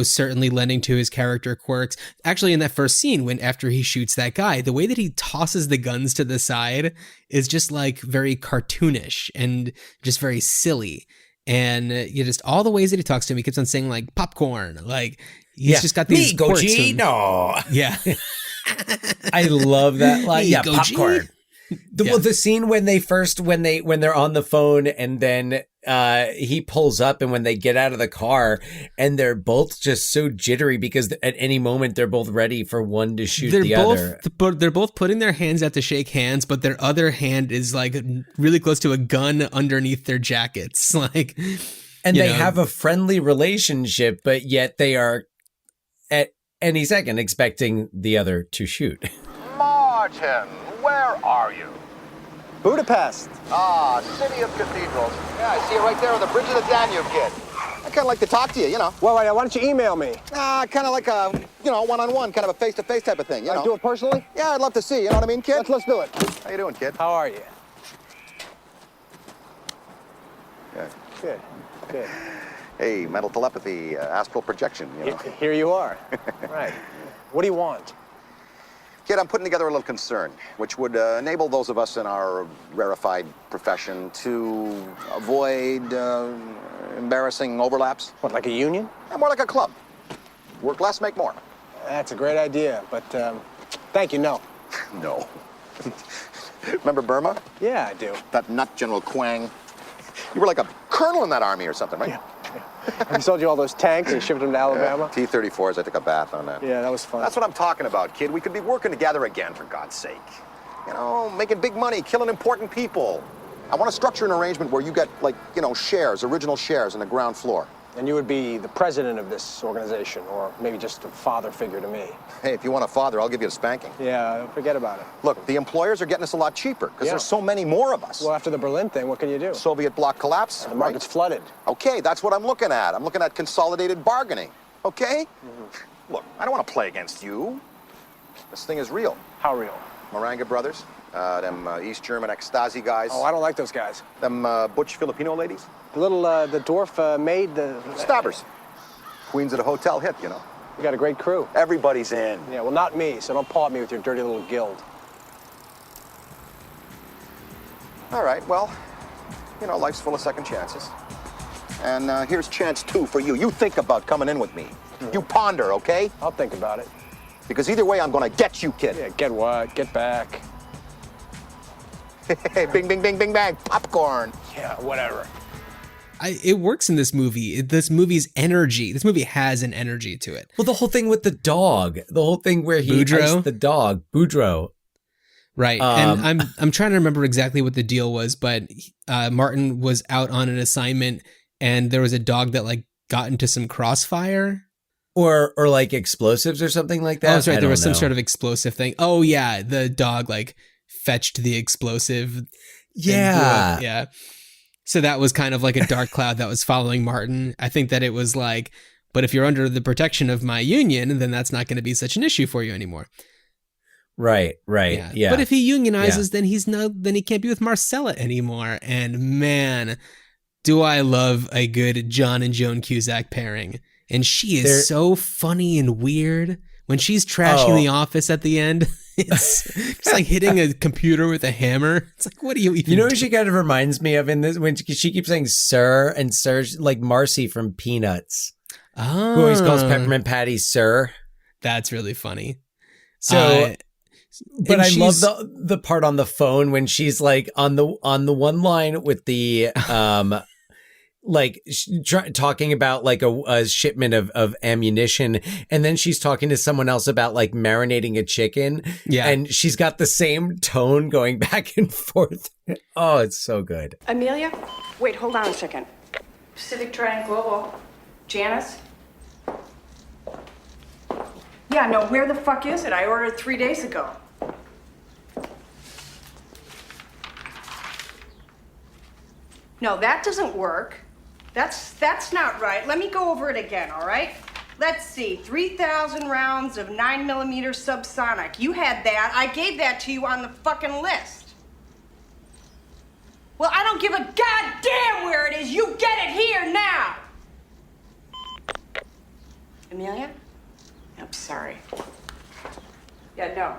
certainly lending to his character quirks. Actually, in that first scene, after he shoots that guy, the way that he tosses the guns to the side is just like very cartoonish and just very silly. And just all the ways that he talks to him, he keeps on saying like popcorn, like he's just got these quirks. No. Yeah. I love that line. Yeah, popcorn. The scene when they're on the phone and then he pulls up, and when they get out of the car and they're both just so jittery because at any moment they're both ready for one to shoot the other. But they're both putting their hands out to shake hands, but their other hand is like really close to a gun underneath their jackets. Like, and they have a friendly relationship, but yet they are at any second expecting the other to shoot. Martin, where are you? Budapest. Ah, city of cathedrals. Yeah, I see you right there on the bridge of the Danube, kid. I kind of like to talk to you, Well, why don't you email me? Kind of like a, one-on-one, kind of a face-to-face type of thing, Do it personally? Yeah, I'd love to see, you know what I mean, kid? Let's do it. How you doing, kid? How are you? Good. Good. Hey, mental telepathy, astral projection, Here you are. Right. What do you want? Kid, I'm putting together a little concern, which would enable those of us in our rarefied profession to avoid embarrassing overlaps. What, like a union? Yeah, more like a club. Work less, make more. That's a great idea, but thank you, no. No. Remember Burma? Yeah, I do. That nut General Quang. You were like a colonel in that army or something, right? Yeah. He sold you all those tanks and shipped them to Alabama? T-34s, I took a bath on that. Yeah, that was fun. That's what I'm talking about, kid. We could be working together again, for God's sake. Making big money, killing important people. I want to structure an arrangement where you get, shares, original shares in the ground floor. And you would be the president of this organization, or maybe just a father figure to me. Hey, if you want a father, I'll give you a spanking. Yeah, forget about it. Look, the employers are getting us a lot cheaper because there's so many more of us. Well, after the Berlin thing, what can you do? Soviet bloc collapse. The market's flooded. Okay, that's what I'm looking at. I'm looking at consolidated bargaining, okay? Mm-hmm. Look, I don't want to play against you. This thing is real. How real? Maranga brothers, them East German ex-Stasi guys. Oh, I don't like those guys. Them butch Filipino ladies. The little, the dwarf maid, the... Stabbers. Queens at a hotel hit, You got a great crew. Everybody's in. Yeah, well, not me, so don't paw at me with your dirty little guild. All right, well, life's full of second chances. And here's chance 2 for you. You think about coming in with me. You ponder, okay? I'll think about it. Because either way, I'm gonna get you, kid. Yeah, get what? Get back. Hey, bing, bing, bing, bing, bang, popcorn. Yeah, whatever. It works in this movie. This movie has an energy to it. Well, the whole thing with the dog, the whole thing where he iced the dog, Boudreaux. Right. And I'm trying to remember exactly what the deal was, but Martin was out on an assignment and there was a dog that got into some crossfire. Or like explosives or something like that. Oh, that's right. There was some sort of explosive thing. Oh yeah. The dog fetched the explosive. Yeah. Yeah. So that was kind of like a dark cloud that was following Martin. I think that it was but if you're under the protection of my union, then that's not going to be such an issue for you anymore. Right. Yeah. But if he unionizes, then he can't be with Marcella anymore. And man, do I love a good John and Joan Cusack pairing. And she is so funny and weird. When she's trashing the office at the end, it's just like hitting a computer with a hammer. It's like, what do you even You know who she kind of reminds me of in this? When she keeps saying sir and sir, like Marcy from Peanuts. Oh. Who always calls Peppermint Patty sir. That's really funny. So But I love the part on the phone when she's like on the one line with the like talking about like a shipment of ammunition, and then she's talking to someone else about like marinating a chicken. Yeah, and she's got the same tone going back and forth. Oh, it's so good. Amelia, wait, hold on a second. Pacific Trident Global, Janice. Yeah, no, where the fuck is it? I ordered 3 days ago. No, that doesn't work. That's not right. Let me go over it again, all right? Let's see, 3,000 rounds of 9mm subsonic. You had that. I gave that to you on the fucking list. Well, I don't give a goddamn where it is. You get it here now. Amelia? I'm sorry. Yeah, no.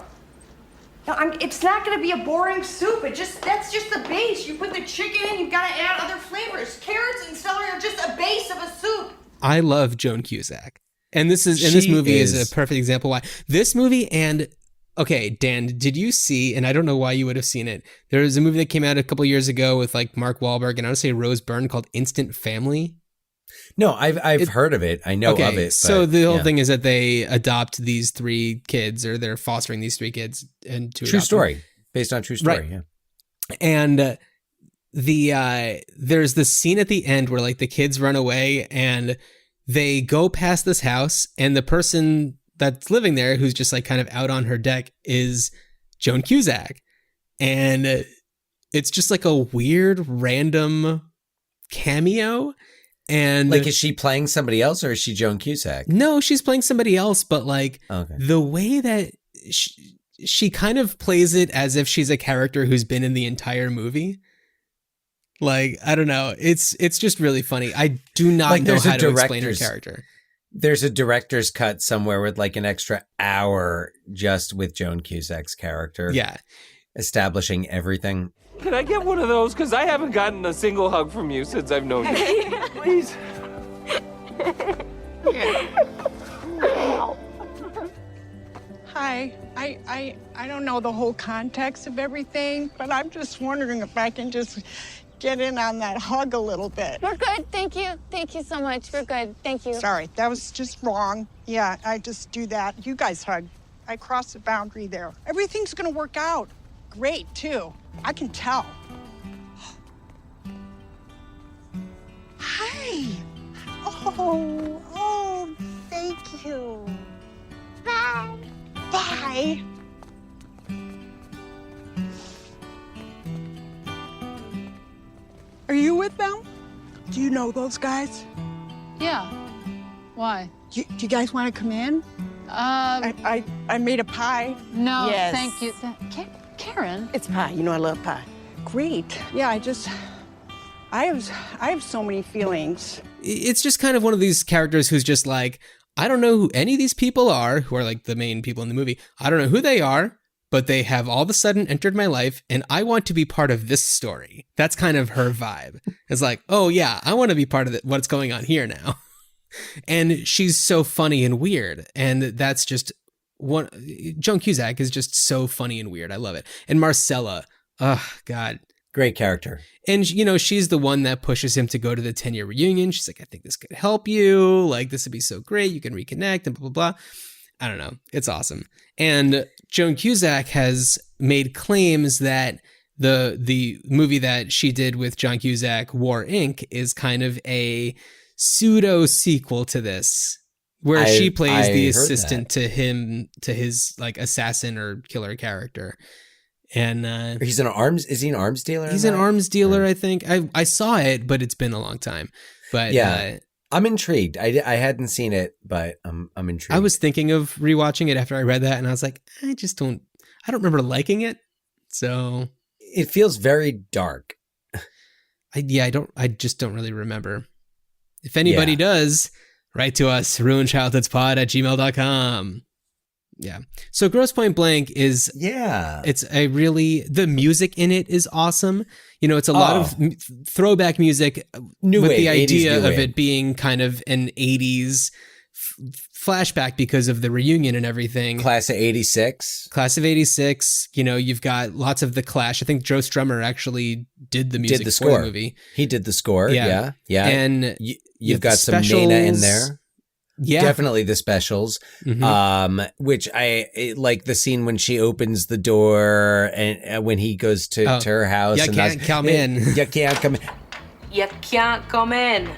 No, it's not going to be a boring soup. That's just the base. You put the chicken in, you've got to add other flavors. Carrots and celery are just a base of a soup. I love Joan Cusack. And this movie is a perfect example why. This movie and okay, Dan, did you see, and I don't know why you would have seen it, there was a movie that came out a couple years ago with like Mark Wahlberg and I want to say Rose Byrne called Instant Family. No, I've heard of it. I know of it. But, so the whole thing is that they adopt these 3 kids, or they're fostering these 3 kids, and to true adopt story, them. based on true story. Right. Yeah. And there's this scene at the end where like the kids run away and they go past this house, and the person that's living there, who's just like kind of out on her deck, is Joan Cusack, and it's just like a weird random cameo. And like, is she playing somebody else or is she Joan Cusack? No, she's playing somebody else, but like the way that she kind of plays it as if she's a character who's been in the entire movie. Like, I don't know. It's just really funny. I do not know how to explain her character. There's a director's cut somewhere with like an extra hour just with Joan Cusack's character. Yeah. Establishing everything. Can I get one of those? Because I haven't gotten a single hug from you since I've known you. Please. Hi. I don't know the whole context of everything, but I'm just wondering if I can just get in on that hug a little bit. We're good. Thank you. Thank you so much. We're good. Thank you. Sorry, that was just wrong. Yeah, I just do that. You guys hug. I crossed the boundary there. Everything's going to work out. Great, too. I can tell. Hi. Oh, thank you. Bye. Bye. Are you with them? Do you know those guys? Yeah. Why? Do you guys want to come in? I made a pie. No, yes. Thank you. Karen? It's pie. You know I love pie. Great. Yeah, I have so many feelings. It's just kind of one of these characters who's just like, I don't know who any of these people are, who are like the main people in the movie. I don't know who they are, but they have all of a sudden entered my life and I want to be part of this story. That's kind of her vibe. It's like, oh yeah, I want to be part of what's going on here now. And she's so funny and weird. And that's just one. Joan Cusack is just so funny and weird. I love it. And Marcella, oh God. Great character. And, you know, she's the one that pushes him to go to the 10-year reunion. She's like, I think this could help you. Like, this would be so great. You can reconnect and blah, blah, blah. I don't know. It's awesome. And Joan Cusack has made claims that the movie that she did with John Cusack, War Inc., is kind of a pseudo sequel to this, where she plays the assistant to his like assassin or killer character. And is he an arms dealer? He's an arms dealer, I think. I saw it, but it's been a long time. But yeah, I'm intrigued. I hadn't seen it, but I'm intrigued. I was thinking of rewatching it after I read that, and I was like, I don't remember liking it. So it feels very dark. I just don't really remember. If anybody does, write to us, ruinchildhoodspod@gmail.com. Yeah. So Grosse Pointe Blank is, it's the music in it is awesome. You know, it's a lot of throwback music new with wave, the idea 80s of it being kind of an 80s flashback because of the reunion and everything. Class of 86. Class of 86. You know, you've got lots of the Clash. I think Joe Strummer actually did the music for the movie. He did the score. Yeah. And you've got some Nana in there. Yeah. Definitely the specials. Which I like the scene when she opens the door and when he goes to her house. You can't come in. You can't come in. You can't come in.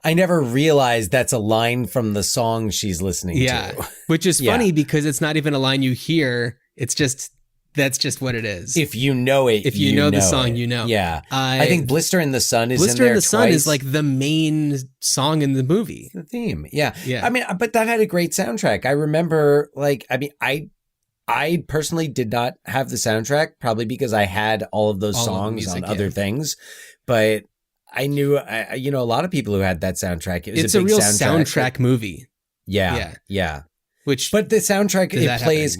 I never realized that's a line from the song she's listening to. Which is funny because it's not even a line you hear. It's just, that's just what it is. If you know it, if you know the song, you know. Yeah. I think Blister in the Sun is in there Blister in the Sun twice. is like the main song in the movie. The theme. Yeah. Yeah. I mean, but that had a great soundtrack. I remember I personally did not have the soundtrack, probably because I had all of those songs on other things, but I knew, a lot of people who had that soundtrack. It was it's a big real soundtrack movie. Yeah. But the soundtrack, it plays.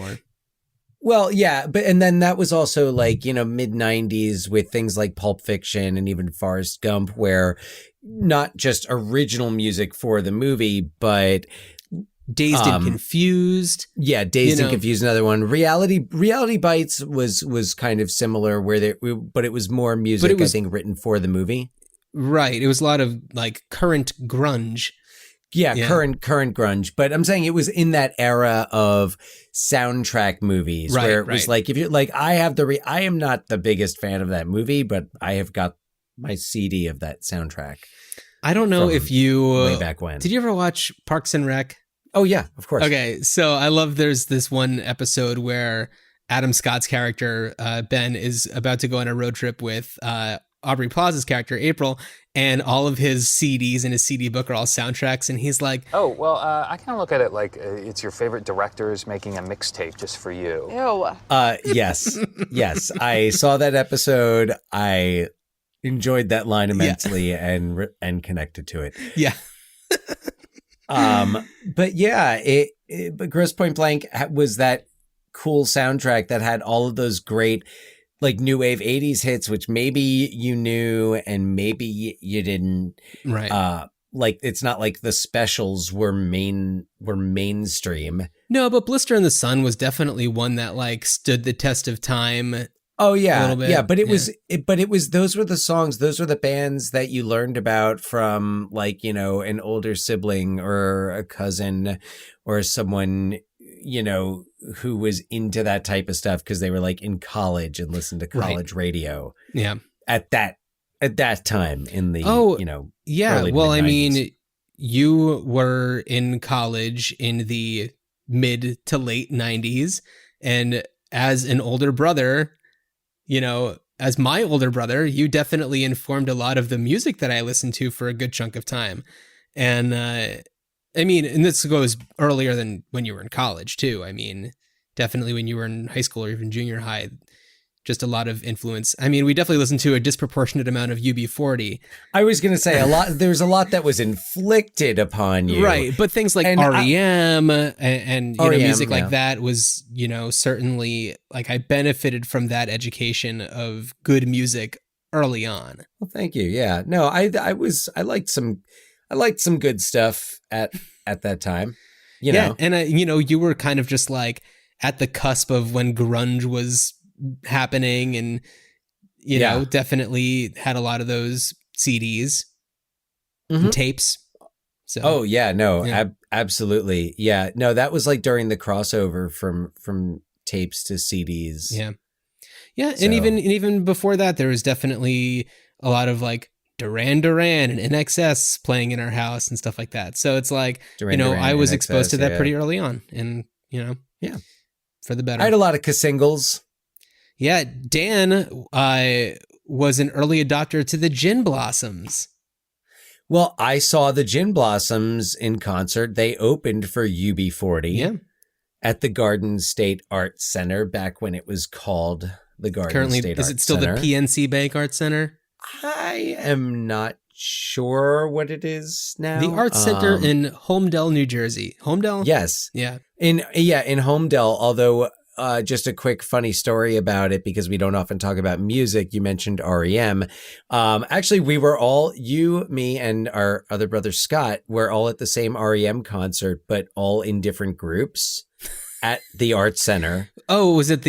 Well, yeah, and then that was also like, mid 90s with things like Pulp Fiction and even Forrest Gump, where not just original music for the movie, but Dazed and Confused. Yeah, Dazed and Confused, another one. Reality Bites was kind of similar, but it was more music, I think, written for the movie. Right. It was a lot of like current grunge. Yeah, current grunge. But I'm saying it was in that era of soundtrack movies where it was like, if you're like, I am not the biggest fan of that movie, but I have got my CD of that soundtrack. I don't know if you way back when. Did you ever watch Parks and Rec? Oh yeah, of course. Okay, so I love there's this one episode where Adam Scott's character Ben is about to go on a road trip with Aubrey Plaza's character April, and all of his CDs in his CD book are all soundtracks, and he's like, oh well, I kind of look at it like it's your favorite directors making a mixtape just for you. Ew. Yes, I saw that episode. I enjoyed that line immensely and connected to it. Yeah. But yeah, but Grosse Pointe Blank was that cool soundtrack that had all of those great like new wave 80s hits, which maybe you knew and maybe you didn't. Right. Like it's not like the specials were mainstream. No, but Blister in the Sun was definitely one that like stood the test of time. Oh yeah. A little bit. Yeah, but it was those were the songs, those were the bands that you learned about from like, an older sibling or a cousin or someone, who was into that type of stuff because they were like in college and listened to college radio. Yeah. At that time in the yeah. early Well, mid-90s. I mean, you were in college in the mid to late 90s, and as an older brother, as my older brother, you definitely informed a lot of the music that I listened to for a good chunk of time. And I mean, and this goes earlier than when you were in college too. I mean, definitely when you were in high school or even junior high, just a lot of influence. I mean, we definitely listened to a disproportionate amount of UB40. I was going to say there's a lot that was inflicted upon you. Right. But things like REM and REM, music like that was, certainly like I benefited from that education of good music early on. Well, thank you. Yeah. No, I liked some good stuff at that time. And you were kind of just like at the cusp of when grunge was happening, and definitely had a lot of those CDs and tapes. So absolutely. Yeah. No, that was like during the crossover from tapes to CDs. Yeah. And even before that, there was definitely a lot of like Duran Duran and NXS playing in our house and stuff like that. So it's like, I was exposed to that pretty early on, and for the better. I had a lot of singles. Yeah, Dan was an early adopter to the Gin Blossoms. Well, I saw the Gin Blossoms in concert. They opened for UB40 at the Garden State Arts Center back when it was called the Garden State Arts Center. Is it still the PNC Bank Arts Center? I am not sure what it is now. The Arts Center in Holmdel, New Jersey. Holmdel? Yes. Yeah. In Holmdel, although just a quick funny story about it because we don't often talk about music. You mentioned REM. Actually, we were all, you, me, and our other brother Scott were all at the same REM concert, but all in different groups at the Arts Center. Oh, was it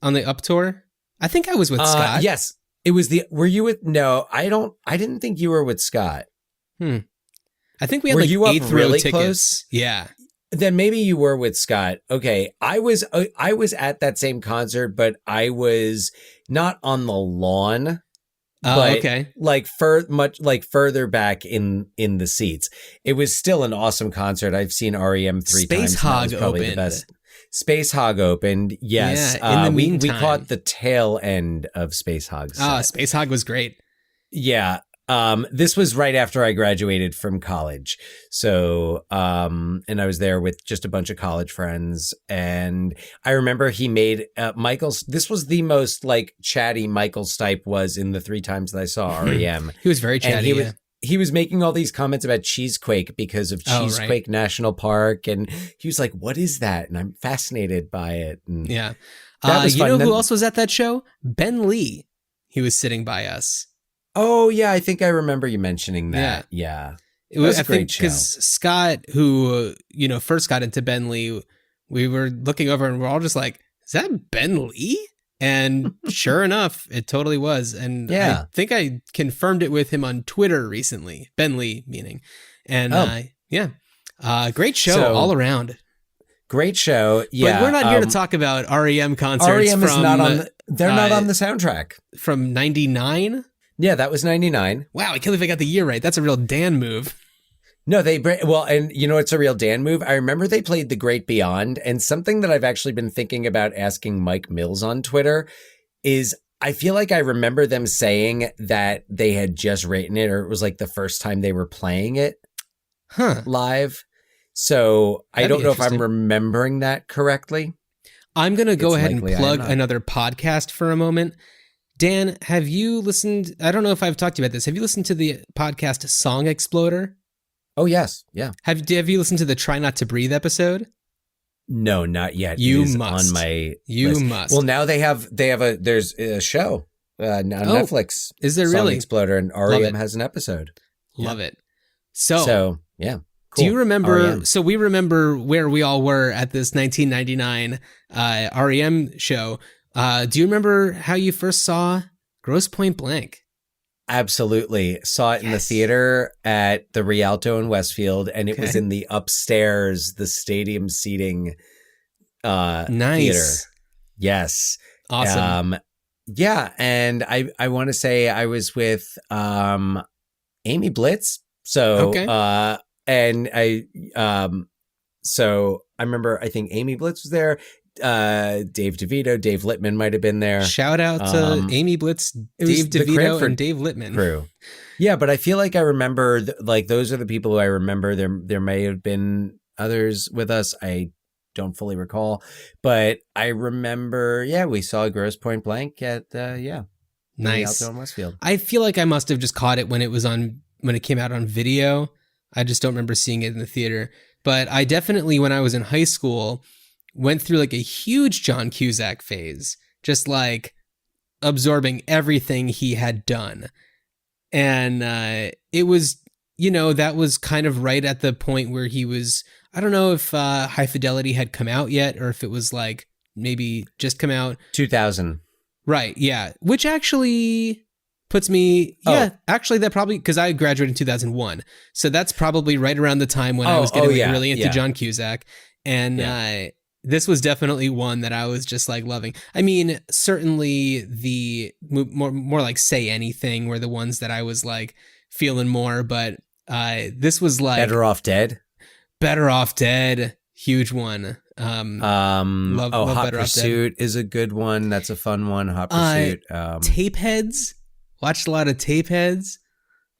on the Up tour? I think I was with Scott. Yes. It was were you with, no, I didn't think you were with Scott. I think we had were like you up 8th really row tickets. Close? Yeah. Then maybe you were with Scott. Okay. I was at that same concert, but I was not on the lawn. But okay. Like further back in the seats. It was still an awesome concert. I've seen REM 3 times. Space Hog probably opened. The best. Space Hog opened. Yes. Yeah, in the meantime. We caught the tail end of Space Hog's set. Space Hog was great. Yeah. This was right after I graduated from college. So, and I was there with just a bunch of college friends. And I remember he made, this was the most like chatty Michael Stipe was in the 3 times that I saw REM. He was very chatty. He was making all these comments about Cheesequake because of Cheesequake National Park. And he was like, what is that? And I'm fascinated by it. And yeah. That was fun. You know who else was at that show? Ben Lee. He was sitting by us. Oh, yeah. I think I remember you mentioning that. Yeah. It was a great show. Because Scott, who, first got into Ben Lee, we were looking over and we're all just like, is that Ben Lee? And sure enough, it totally was. And I think I confirmed it with him on Twitter recently. Ben Lee, meaning. And great show all around. Great show. Yeah. But we're not here to talk about REM concerts. REM is not on they're not on the soundtrack. From 99? Yeah, that was 99. Wow, I can't believe I got the year right. That's a real Dan move. No, and it's a real Dan move. I remember they played The Great Beyond, and something that I've actually been thinking about asking Mike Mills on Twitter is I feel like I remember them saying that they had just written it, or it was like the first time they were playing it live. So I don't know if I'm remembering that correctly. I'm going to go ahead and plug another podcast for a moment. Dan, have you listened? I don't know if I've talked to you about this. Have you listened to the podcast Song Exploder? Oh, yes. Yeah. Have you listened to the Try Not to Breathe episode? No, not yet. You it is must. On my you list. must. Well, now there's a show on Netflix. Is there Song really? Exploder, and REM has an episode. Love it. So yeah. Cool. Do you remember? REM. So we remember where we all were at this 1999 REM show. Do you remember how you first saw Grosse Pointe Blank? Absolutely. Saw it in the theater at the Rialto in Westfield, and it was in the upstairs, the stadium seating theater. Yes. Awesome. Yeah, and I want to say I was with Amy Blitz. So and so I remember I think Amy Blitz was there. Dave DeVito, Dave Littman might have been there. Shout out to Amy Blitz, Dave DeVito, and Dave Littman crew. Yeah, but I feel like I remember those are the people who I remember. There may have been others with us. I don't fully recall, but I remember. Yeah, we saw Grosse Pointe Blank at nice in Westfield. I feel like I must have just caught it when it came out on video. I just don't remember seeing it in the theater. But I definitely, when I was in high school, went through like a huge John Cusack phase, just like absorbing everything he had done. And it was, that was kind of right at the point where he was, I don't know if High Fidelity had come out yet, or if it was like maybe just come out. 2000. Right, yeah. Which actually puts me, actually that probably, because I graduated in 2001. So that's probably right around the time when I was getting really into John Cusack. And this was definitely one that I was just like loving. I mean, certainly the more like Say Anything were the ones that I was like feeling more, but this was like Better Off Dead. Better Off Dead, huge one. Love Hot Better Pursuit Off Dead. is a good one. That's a fun one. Hot Pursuit. Tapeheads. Watched a lot of Tapeheads.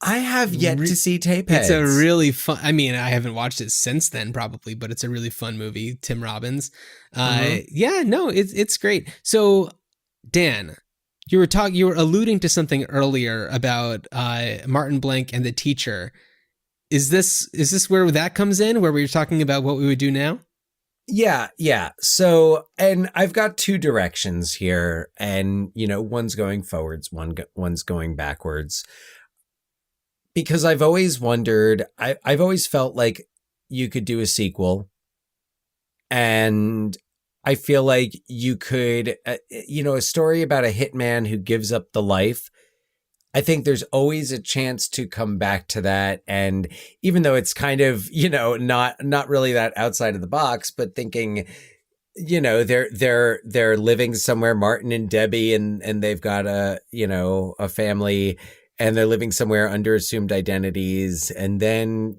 I have yet to see Tapeheads. It's a really fun. I mean, I haven't watched it since then, probably, but it's a really fun movie. Tim Robbins. It's great. So, Dan, you were alluding to something earlier about Martin Blank and the teacher. Is this where that comes in? Where we were talking about what we would do now? Yeah, yeah. So, and I've got two directions here, and one's going forwards, one's going backwards. Because I've always wondered, I've always felt like you could do a sequel, and I feel like you could, a story about a hitman who gives up the life. I think there's always a chance to come back to that. And even though it's kind of, not really that outside of the box, but thinking, they're living somewhere, Martin and Debbie, and they've got a family, and they're living somewhere under assumed identities. And then,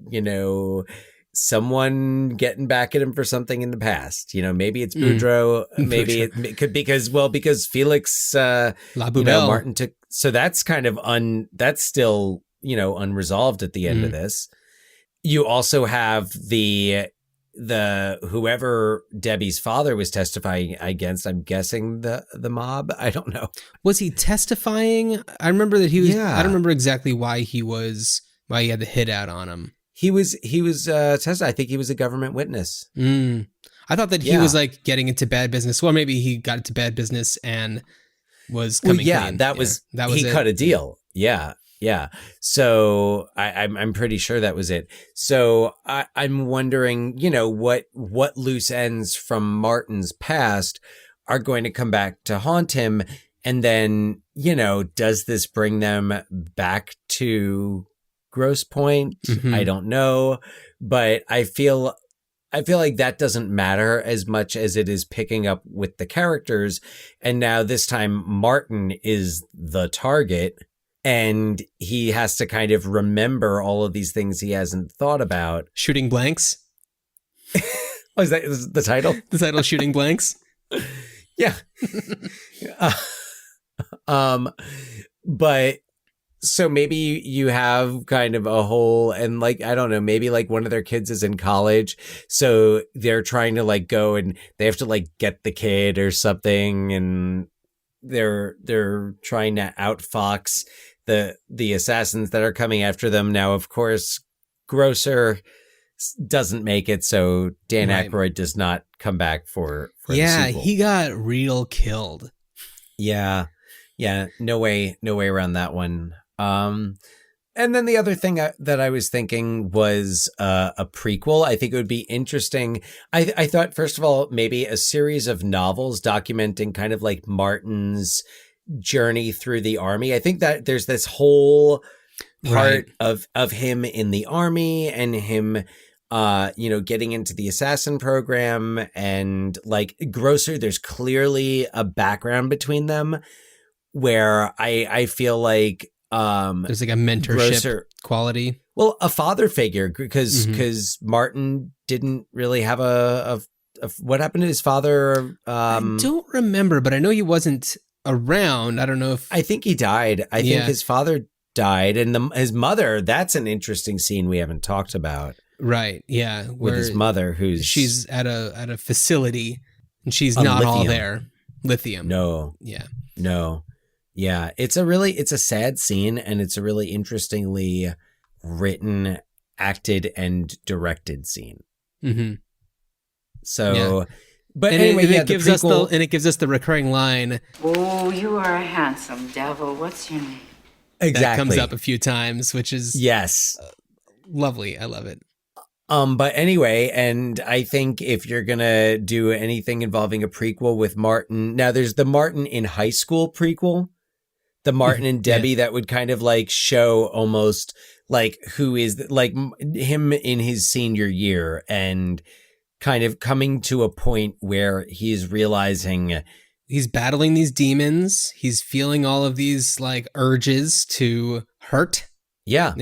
someone getting back at him for something in the past. Maybe it's Boudreaux. Maybe it could because Felix Martin took. So that's kind of that's still unresolved at the end of this. You also have the whoever Debbie's father was testifying against. I'm guessing the mob. I don't know. Was he testifying? I remember that he was. Yeah. I don't remember exactly why he had the hit out on him. He was testifying. I think he was a government witness. I thought that he was like getting into bad business. Well, maybe he got into bad business and was coming clean. That was he cut a deal. Yeah. So I'm pretty sure that was it. So I'm wondering, what loose ends from Martin's past are going to come back to haunt him. And then, does this bring them back to Grosse Pointe? I don't know, but I feel like that doesn't matter as much as it is picking up with the characters. And now this time Martin is the target, and he has to kind of remember all of these things he hasn't thought about. Shooting blanks. Oh, is that the title? The title, Shooting Blanks. Yeah. But so maybe you have kind of a whole, and like, I don't know, maybe like one of their kids is in college. So they're trying to like go and they have to like get the kid or something. And they're trying to outfox the assassins that are coming after them. Now, of course, Grocer doesn't make it. So Dan Aykroyd does not come back for the sequel. He got real killed. Yeah. No way around that one. And then the other thing that I was thinking was a prequel. I think it would be interesting. I thought, first of all, maybe a series of novels documenting kind of like Martin's journey through the army. I think that there's this whole part of him in the army and him getting into the assassin program, and like Grocer, there's clearly a background between them where I feel like there's like a mentorship quality. Well, a father figure, because Martin didn't really have a what happened to his father? I don't remember, but I know he wasn't around. I don't know if I think he died. I think his father died, and his mother. That's an interesting scene we haven't talked about. Right. Yeah. With his mother, she's at a facility and she's not all there. Lithium. No. Yeah. No. Yeah. It's a sad scene, and it's a really interestingly written, acted, and directed scene. Mm-hmm. So, but and anyway, it gives us the recurring line. Oh, you are a handsome devil. What's your name? Exactly. That comes up a few times, which is lovely. I love it. But anyway, and I think if you're going to do anything involving a prequel with Martin, now there's the Martin in high school prequel, the Martin and Debbie that would kind of like show almost like who is like him in his senior year and kind of coming to a point where he's realizing he's battling these demons. He's feeling all of these like urges to hurt. Yeah.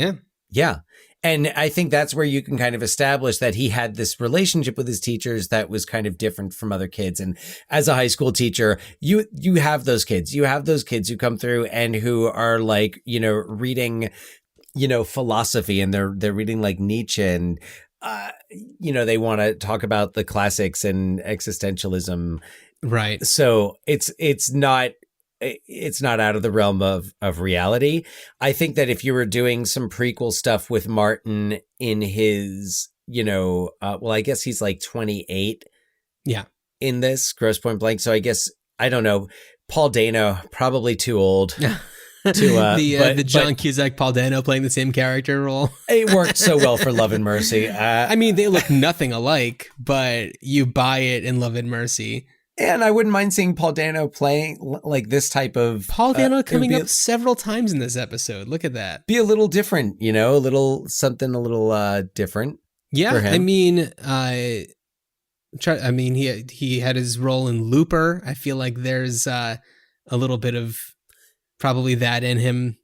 And I think that's where you can kind of establish that he had this relationship with his teachers that was kind of different from other kids. And as a high school teacher, you have those kids. You have those kids who come through and who are like, reading, philosophy, and they're reading like Nietzsche, and they want to talk about the classics and existentialism. Right. So it's not out of the realm of reality. I think that if you were doing some prequel stuff with Martin in his, I guess he's like 28 Yeah. in this, Grosse Pointe Blank. So I guess, I don't know, Paul Dano, probably too old. The John Cusack, Paul Dano playing the same character role. It worked so well for Love and Mercy. I mean, they look nothing alike, but you buy it in Love and Mercy. And I wouldn't mind seeing Paul Dano playing like this type of... Paul Dano coming up several times in this episode. Look at that. Be a little different, you know, something a little different. Yeah, for him. I mean, he had his role in Looper. I feel like there's a little bit of probably that in him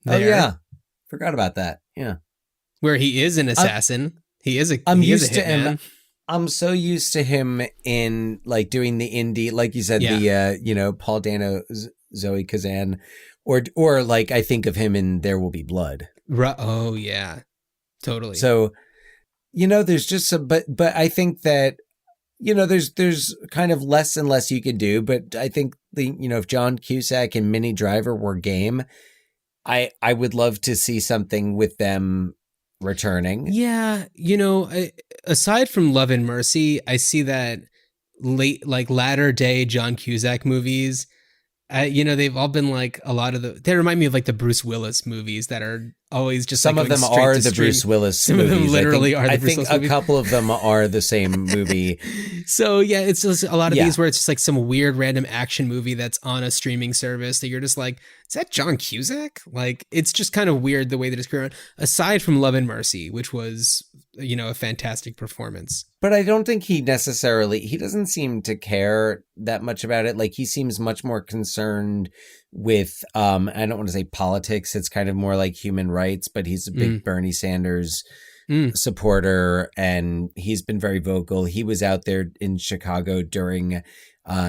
there. Oh, yeah. Forgot about that. Yeah. Where he is an assassin. He is a I'm he is used a to hitman. him. I'm so used to him in like doing the indie, like you said, the Paul Dano, Zoe Kazan, or like I think of him in There Will Be Blood. Oh yeah, totally. So, you know, there's just some, but I think that, you know, there's kind of less and less you can do. But I think if John Cusack and Minnie Driver were game, I would love to see something with them returning. Yeah, aside from Love and Mercy, I see that latter day John Cusack movies. They've all been like a lot of they remind me of like the Bruce Willis movies that are always just some like of them straight are to the stream. Bruce Willis Some movies. of them literally are the Bruce Willis I think movies. a couple of them are the same movie. So yeah, it's just a lot of these where it's just like some weird random action movie that's on a streaming service that you're just like, is that John Cusack? Like, it's just kind of weird the way that it's going. Aside from Love and Mercy, which was a fantastic performance. But I don't think he doesn't seem to care that much about it. Like, he seems much more concerned with, I don't want to say politics. It's kind of more like human rights, but he's a big Bernie Sanders supporter, and he's been very vocal. He was out there in Chicago during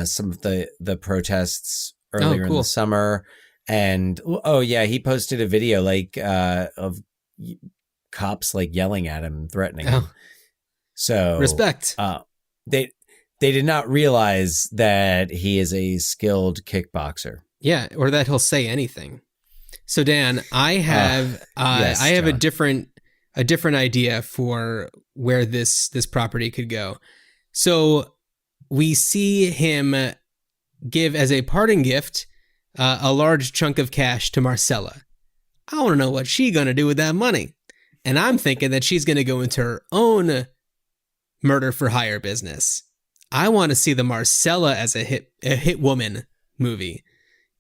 some of the protests earlier in the summer. And, he posted a video of cops like yelling at him, threatening him. So respect. They did not realize that he is a skilled kickboxer. Yeah, or that he'll say anything. So Dan, I have a different idea for where this property could go. So we see him give as a parting gift a large chunk of cash to Marcella. I want to know what she's going to do with that money. And I'm thinking that she's going to go into her own murder for hire business. I want to see the Marcella as a hit woman movie.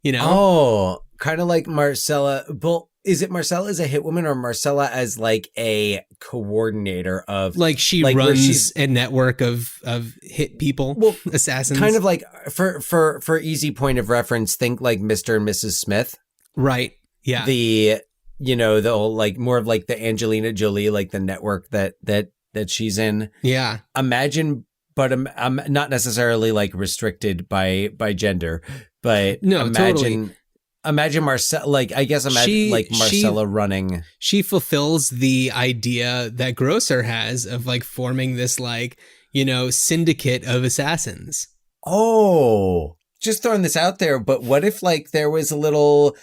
Oh, kind of like Marcella. Well, is it Marcella as a hit woman or Marcella as like a coordinator of like she runs a network of hit people, assassins? Kind of like for easy point of reference, think like Mr. and Mrs. Smith. Right. Yeah. The whole like more of like the Angelina Jolie, like the network that she's in. Yeah. Imagine, but I'm not necessarily like restricted by gender, but no, totally. Imagine Marcella, Marcella running. She fulfills the idea that Grocer has of like forming this like, syndicate of assassins. Oh, just throwing this out there, but what if like there was a little,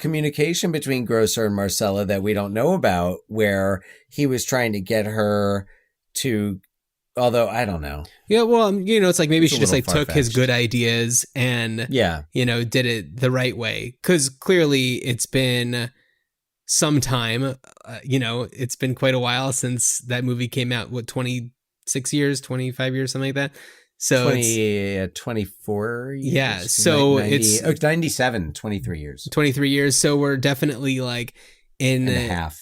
communication between Grocer and Marcella that we don't know about, where he was trying to get her to, although I don't know. Yeah, well, it's like maybe she just like took his good ideas and, did it the right way. Because clearly it's been some time, it's been quite a while since that movie came out. What, 26 years, 25 years, something like that? So 24 years. Yeah. So 90, it's 97, 23 years. 23 years. So we're definitely like in and a half,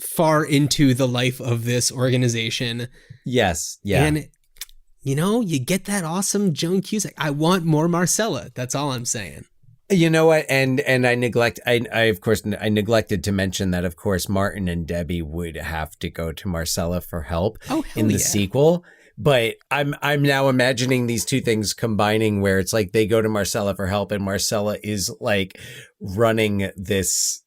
far into the life of this organization. Yes. Yeah. And, you get that awesome Joan Cusack. I want more Marcella. That's all I'm saying. You know what? And I neglected to mention that, of course, Martin and Debbie would have to go to Marcella for help in the sequel. But I'm now imagining these two things combining, where it's like they go to Marcella for help and Marcella is like running this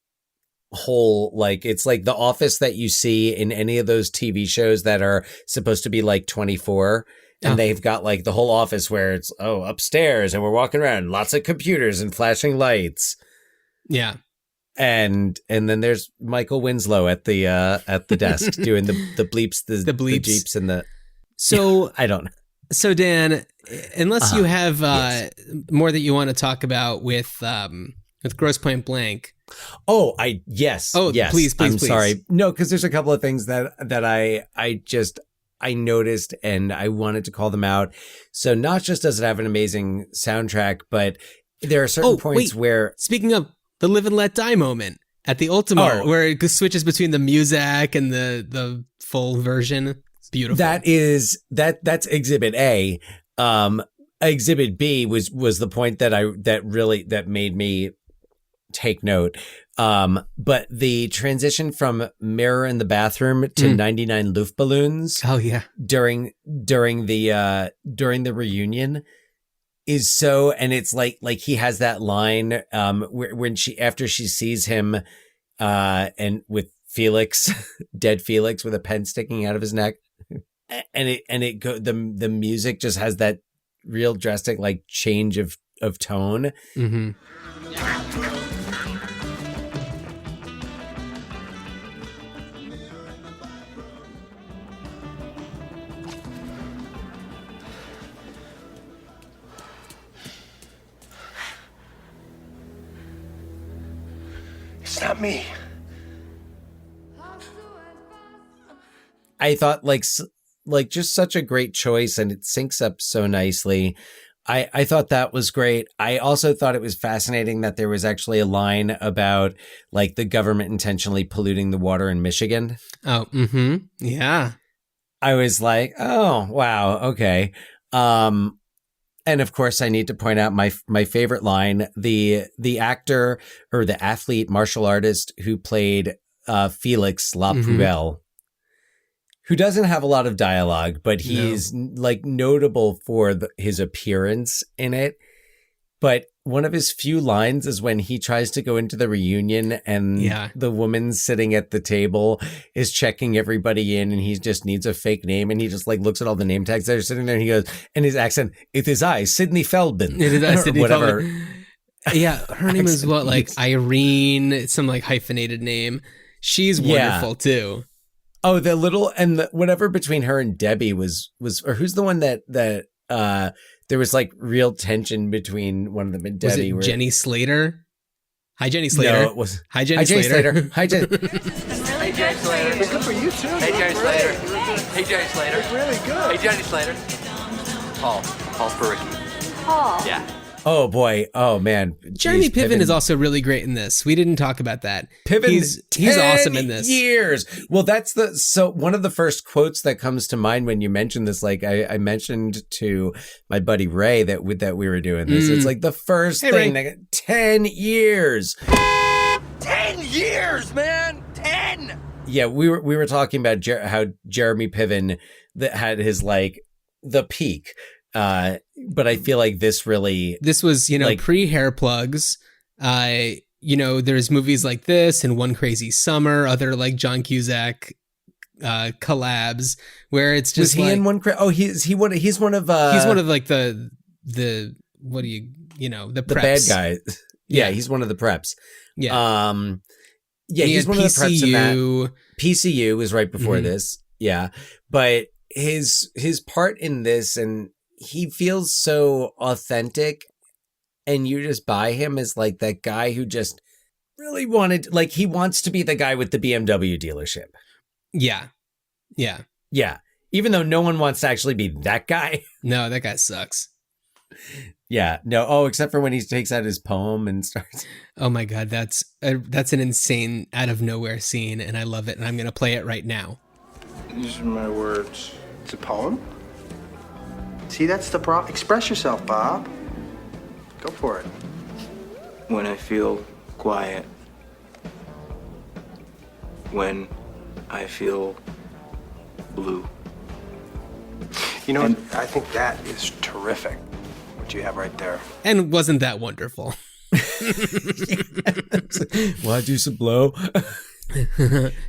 whole, like, it's like The Office that you see in any of those TV shows that are supposed to be like 24. And they've got like the whole office where it's, upstairs and we're walking around, lots of computers and flashing lights. Yeah. And then there's Michael Winslow at the desk doing the bleeps, the bleeps, the jeeps and the So I don't know. So Dan, unless you have more that you want to talk about with Grosse Pointe Blank. Yes. Please. I'm sorry. No, because there's a couple of things that I noticed and I wanted to call them out. So not just does it have an amazing soundtrack, but there are certain points where, speaking of the live and let die moment at the Ultimar, where it switches between the Muzak and the full version. It's beautiful. That's Exhibit A. Exhibit B was the point that made me take note. But the transition from Mirror in the Bathroom to 99 Luftballons. Oh yeah. During the reunion is so, and it's like he has that line, after she sees him, and with Felix, dead Felix with a pen sticking out of his neck. The music just has that real drastic like change of tone. Mm-hmm. It's not me. I thought like just such a great choice, and it syncs up so nicely. I thought that was great. I also thought it was fascinating that there was actually a line about like the government intentionally polluting the water in Michigan. Oh, mm-hmm. Yeah. I was like, oh, wow. Okay. And of course I need to point out my favorite line, the actor or the athlete martial artist who played Felix La Poubelle, who doesn't have a lot of dialogue, but he's like notable for his appearance in it. But one of his few lines is when he tries to go into the reunion and the woman sitting at the table is checking everybody in and he just needs a fake name. And he just like looks at all the name tags that are sitting there and he goes, and his accent, it is I, Sidney Feldman. It is I, Sidney whatever. Feldman. Yeah. Her name is what? Like Irene, some like hyphenated name. She's wonderful too. Oh, the little, and the, whatever between her and Debbie was, or who's the one that there was like real tension between one of them and Debbie. Was it Jenny Slater? Hi, Jenny Slater. No, it was. Hi, Jenny Slater. Hi, Jenny. Hey, Jenny Slater. Good for you too. Hey, Jenny Slater. Hey, Jenny Slater. It's really good. Hey, Jenny Slater. Paul Spiricki. Paul. Yeah. Oh boy. Oh man. Jeremy Piven is also really great in this. We didn't talk about that. Piven, he's awesome in this. Years. Well, that's one of the first quotes that comes to mind when you mentioned this. Like I mentioned to my buddy Ray that we were doing this. It's like the first thing. That, 10 years. 10 years, man. 10. Yeah, we were talking about how Jeremy Piven that had his like the peak. But I feel like this was, like, pre-hair plugs. There's movies like this and One Crazy Summer, other like John Cusack collabs where it's just was he in one? He's one of like the what do the preps. The bad guys. Yeah, he's one of the preps. Yeah. He's one of the preps in that. PCU was right before Mm-hmm. this. Yeah. But his part in this, and he feels so authentic, and you just buy him as like that guy who just really wanted, like, he wants to be the guy with the BMW dealership. Yeah. Yeah. Yeah. Even though no one wants to actually be that guy. No, that guy sucks. Yeah. No. Oh, except for when he takes out his poem and starts. Oh my God. That's an insane out of nowhere scene. And I love it. And I'm going to play it right now. These are my words. It's a poem? See, that's the problem. Express yourself, Bob. Go for it. When I feel quiet. When I feel blue. You know, I think that is terrific, what you have right there. And wasn't that wonderful? Want to do some blow?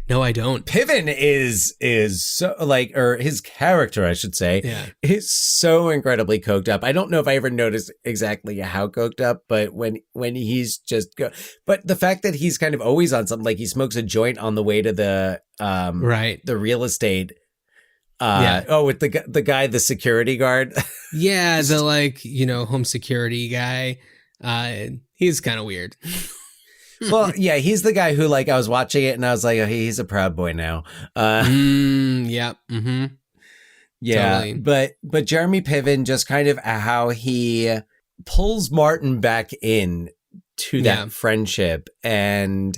No, I don't. Piven is so like, or his character, I should say, is so incredibly coked up. I don't know if I ever noticed exactly how coked up, but when he's just but the fact that he's kind of always on something, like he smokes a joint on the way to the right, the real estate With the guy, the security guard. Yeah, the home security guy. He's kind of weird. Well, yeah, he's the guy who I was watching it and I was like, oh, he's a proud boy now. Yeah. Mm-hmm. Yeah. Totally. But Jeremy Piven, just kind of how he pulls Martin back in to that friendship and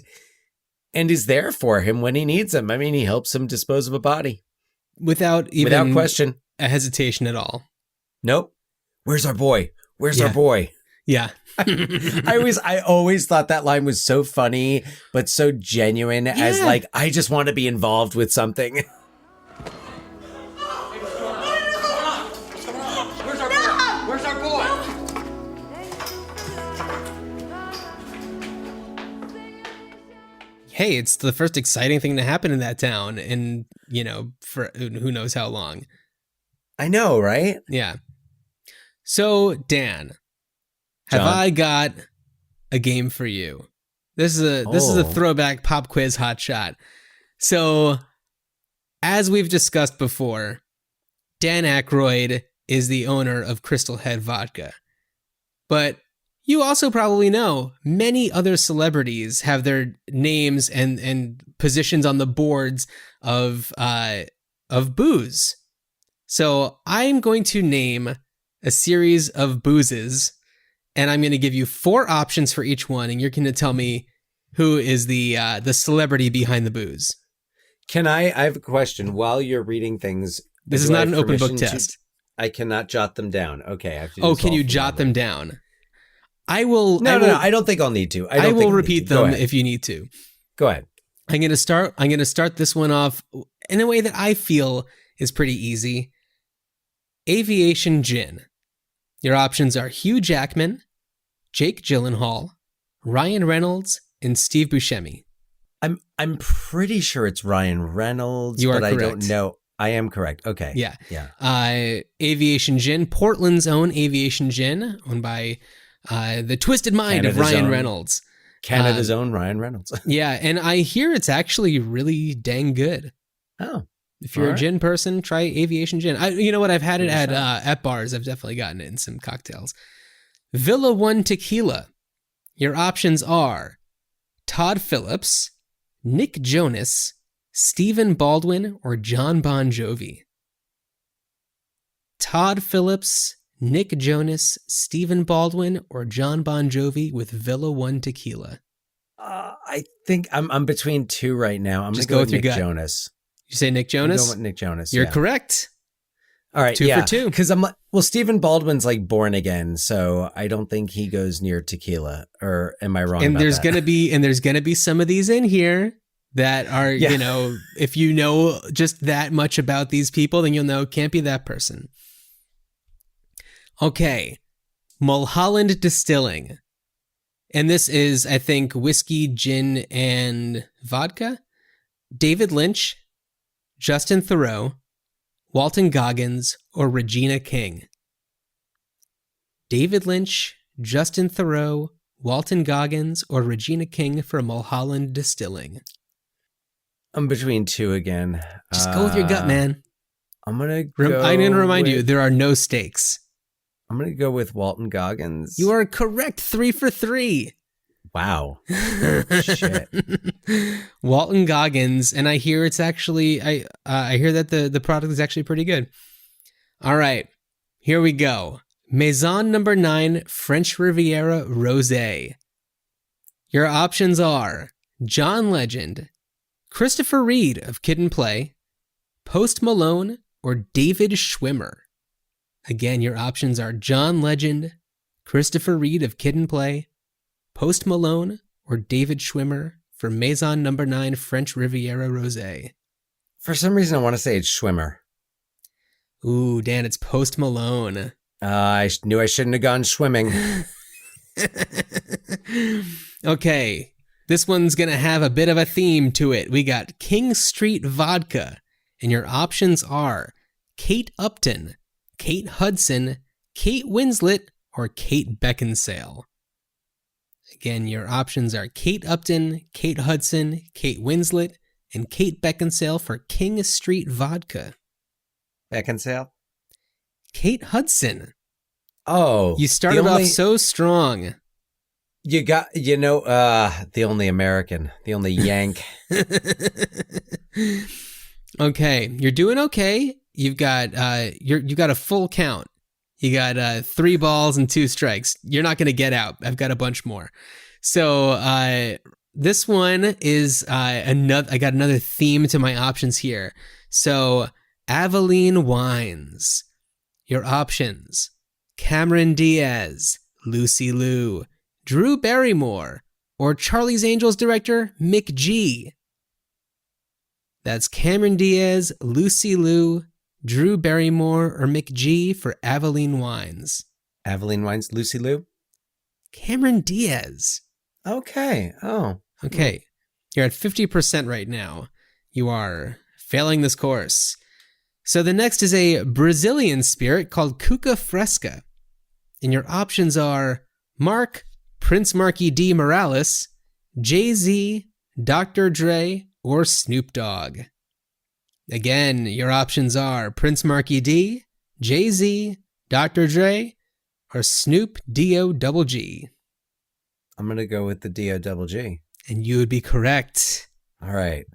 is there for him when he needs him. I mean, he helps him dispose of a body. Without question. A hesitation at all. Nope. Where's our boy? Where's our boy? Yeah. I always thought that line was so funny, but so genuine as I just want to be involved with something. Where's our boy? Hey, it's the first exciting thing to happen in that town in, for who knows how long. I know, right? Yeah. So, Dan, John? have I got a game for you? This is a throwback pop quiz hot shot. So, as we've discussed before, Dan Aykroyd is the owner of Crystal Head Vodka. But you also probably know many other celebrities have their names and positions on the boards of booze. So I'm going to name a series of boozes, and I'm going to give you 4 options for each one, and you're going to tell me who is the celebrity behind the booze. I have a question while you're reading things. This is not an open book test. I cannot jot them down. Okay. I have to can you jot them down? I will. No. I don't think I'll need to. I will repeat them if you need to. Go ahead. I'm going to start this one off in a way that I feel is pretty easy. Aviation Gin. Your options are Hugh Jackman, Jake Gyllenhaal, Ryan Reynolds, and Steve Buscemi. I'm pretty sure it's Ryan Reynolds. You are but correct. I don't know. I am correct. Okay. Yeah. Aviation Gin, Portland's own Aviation Gin, owned by the twisted mind of Ryan Reynolds. Canada's own Ryan Reynolds. Yeah, and I hear it's actually really dang good. Oh. If you're a gin person, try Aviation Gin. You know what? I've had it at bars. I've definitely gotten it in some cocktails. Villa One Tequila. Your options are Todd Phillips, Nick Jonas, Stephen Baldwin, or John Bon Jovi. Todd Phillips, Nick Jonas, Stephen Baldwin, or John Bon Jovi with Villa One Tequila. I think I'm between 2 right now. I'm Just going go to with go your Nick gut. Jonas. You say Nick Jonas? I'm going with Nick Jonas. You're correct. All right, 2 for 2. Because I'm Stephen Baldwin's Born Again, so I don't think he goes near tequila. Or am I wrong? And about there's that? gonna be some of these in here that are if you know just that much about these people, then you'll know it can't be that person. Okay, Mulholland Distilling, and this is I think whiskey, gin, and vodka. David Lynch, Justin Theroux, Walton Goggins, or Regina King. David Lynch, Justin Theroux, Walton Goggins, or Regina King for Mulholland Distilling. I'm between 2 again. Just go with your gut, man. I'm going to go I'm going to remind you, there are no stakes. I'm going to go with Walton Goggins. You are correct. 3 for 3. Wow. Shit. Walton Goggins, and I hear it's actually I hear that the product is actually pretty good. All right, here we go. Maison No. 9 French Riviera Rosé. Your options are John Legend, Christopher Reed of Kid and Play, Post Malone, or David Schwimmer. Again, your options are John Legend, Christopher Reed of Kid and Play, Post Malone, or David Schwimmer for Maison No. 9 French Riviera Rosé. For some reason, I want to say it's Schwimmer. Ooh, Dan, it's Post Malone. I knew I shouldn't have gone swimming. Okay, this one's going to have a bit of a theme to it. We got King Street Vodka, and your options are Kate Upton, Kate Hudson, Kate Winslet, or Kate Beckinsale. Again, your options are Kate Upton, Kate Hudson, Kate Winslet, and Kate Beckinsale for King Street Vodka. Beckinsale? Kate Hudson. Oh. You started off so strong. You got, the only American, the only Yank. Okay, you're doing okay. You've got you got a full count. You got 3 balls and 2 strikes. You're not going to get out. I've got a bunch more. So this one is another. I got another theme to my options here. So Aveline Wines. Your options: Cameron Diaz, Lucy Liu, Drew Barrymore, or Charlie's Angels director Mick G. That's Cameron Diaz, Lucy Liu, Drew Barrymore, or Mick G for Aveline Wines. Aveline Wines, Lucy Liu? Cameron Diaz. Okay. Oh. Okay. You're at 50% right now. You are failing this course. So the next is a Brazilian spirit called Cuca Fresca. And your options are Mark, Prince Marky D. Morales, Jay-Z, Dr. Dre, or Snoop Dogg. Again, your options are Prince Marky D, Jay-Z, Dr. Dre, or Snoop D-O-double-G. I'm going to go with the D-O-double-G. And you would be correct. All right.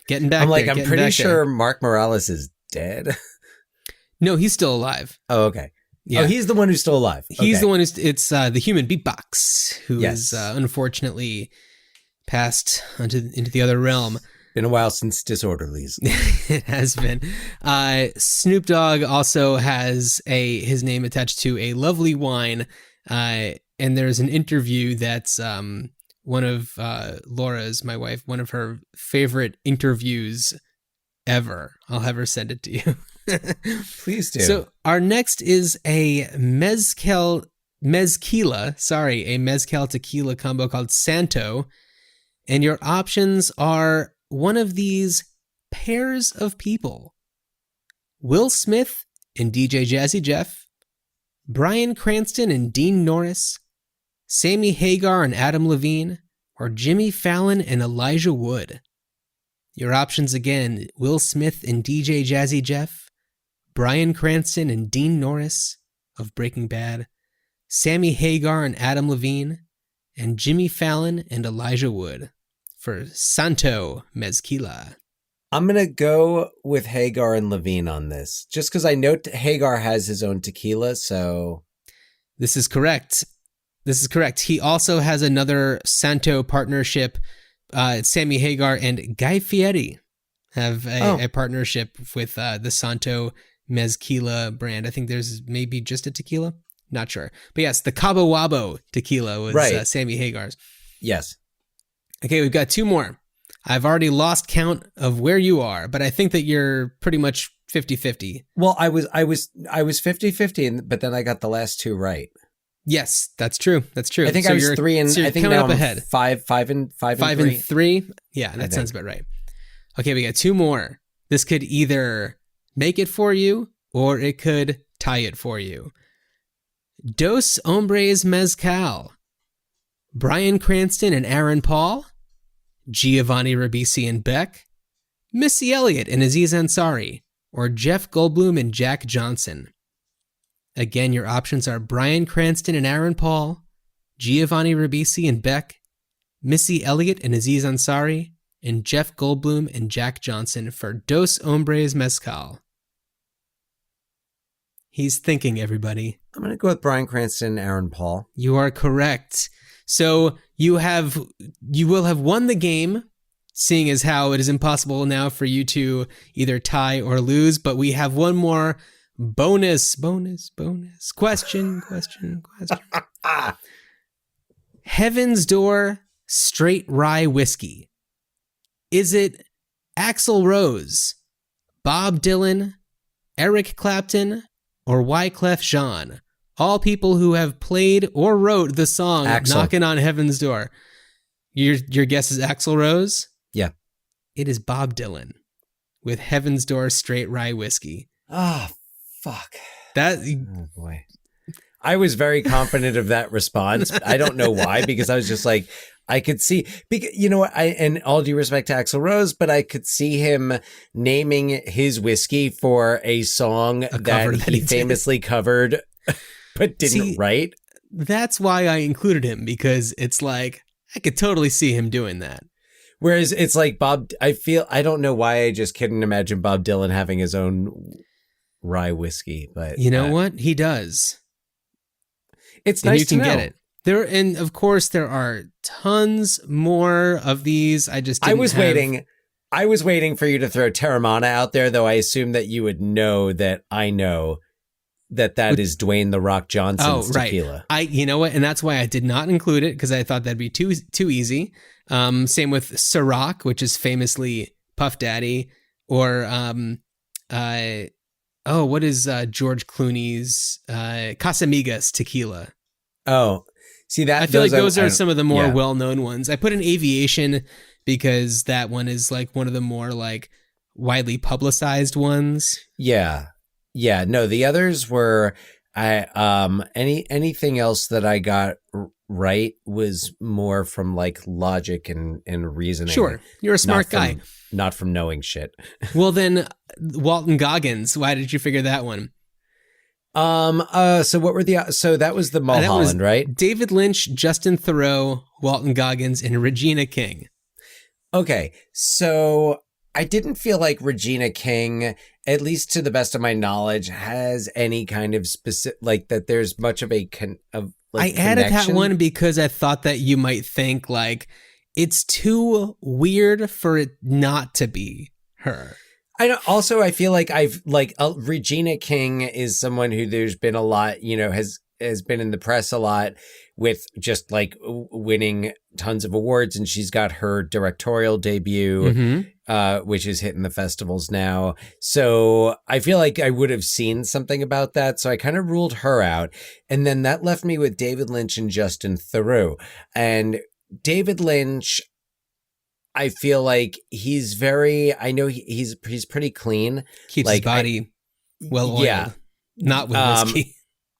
Getting back there. I'm pretty sure Mark Morales is dead. No, he's still alive. Oh, okay. Yeah. Oh, he's the one who's still alive. He's the one it's the human beatbox who is unfortunately passed into the other realm. Been a while since Disorderlies. It has been. Snoop Dogg also has his name attached to a lovely wine, and there's an interview that's one of Laura's, my wife, one of her favorite interviews ever. I'll have her send it to you. Please do. So our next is a mezcal tequila combo called Santo. And your options are one of these pairs of people: Will Smith and DJ Jazzy Jeff, Bryan Cranston and Dean Norris, Sammy Hagar and Adam Levine, or Jimmy Fallon and Elijah Wood. Your options again: Will Smith and DJ Jazzy Jeff, Bryan Cranston and Dean Norris of Breaking Bad, Sammy Hagar and Adam Levine, and Jimmy Fallon and Elijah Wood for Santo Mezquila. I'm going to go with Hagar and Levine on this, just because I know Hagar has his own tequila, so... This is correct. He also has another Santo partnership. Sammy Hagar and Guy Fieri have a partnership with the Santo Mezquila brand. I think there's maybe just a tequila. Not sure. But yes, the Cabo Wabo tequila was Sammy Hagar's. Yes. Okay, we've got 2 more. I've already lost count of where you are, but I think that you're pretty much 50-50. Well, I was 50-50, but then I got the last 2 right. Yes, that's true. I think I was 3 and I think now I'm ahead. 5 and 3. Yeah, that sounds about right. Okay, we got 2 more. This could either make it for you or it could tie it for you. Dos Hombres Mezcal. Bryan Cranston and Aaron Paul, Giovanni Ribisi and Beck, Missy Elliott and Aziz Ansari, or Jeff Goldblum and Jack Johnson. Again, your options are Bryan Cranston and Aaron Paul, Giovanni Ribisi and Beck, Missy Elliott and Aziz Ansari, and Jeff Goldblum and Jack Johnson for Dos Hombres Mezcal. He's thinking, everybody. I'm going to go with Bryan Cranston and Aaron Paul. You are correct. So you will have won the game, seeing as how it is impossible now for you to either tie or lose, but we have one more bonus question. Heaven's Door Straight Rye Whiskey. Is it Axl Rose, Bob Dylan, Eric Clapton, or Wyclef Jean? All people who have played or wrote the song Knocking on Heaven's Door. Your guess is Axl Rose? Yeah. It is Bob Dylan with Heaven's Door Straight Rye Whiskey. Ah, fuck. Oh, boy. I was very confident of that response. I don't know why, because I was just like, I could see, you know what, and all due respect to Axl Rose, but I could see him naming his whiskey for a song that he famously covered, but didn't write. That's why I included him, because it's like, I could totally see him doing that. Whereas it's like I don't know why I just couldn't imagine Bob Dylan having his own rye whiskey, but you know what? He does. It's nice to know. Get it. And of course there are tons more of these. I was waiting for you to throw Terramana out there, though I assume that you would know that I know that is Dwayne "The Rock" Johnson's tequila. You know what? And that's why I did not include it, because I thought that'd be too easy. Same with Ciroc, which is famously Puff Daddy, or what is George Clooney's Casamigos tequila? Oh, see that? I feel like those are some of the more well-known ones. I put in Aviation because that one is like one of the more like widely publicized ones. Yeah. Yeah. No, the others were anything else that I got right was more from like logic and reasoning. Sure. You're a smart guy. Not from knowing shit. Well, then Walton Goggins, why did you figure that one? So what were so that was the Mulholland, right? David Lynch, Justin Theroux, Walton Goggins, and Regina King. Okay. So I didn't feel like Regina King, at least to the best of my knowledge, has any kind of specific, like that there's much of a I added that one because I thought that you might think like it's too weird for it not to be her. I feel like Regina King is someone who there's been a lot, has been in the press a lot with just like winning tons of awards, and she's got her directorial debut, which is hitting the festivals now. So I feel like I would have seen something about that. So I kind of ruled her out. And then that left me with David Lynch and Justin Theroux. And David Lynch, I feel like he's he's pretty clean. Keeps his body well oiled, not with whiskey.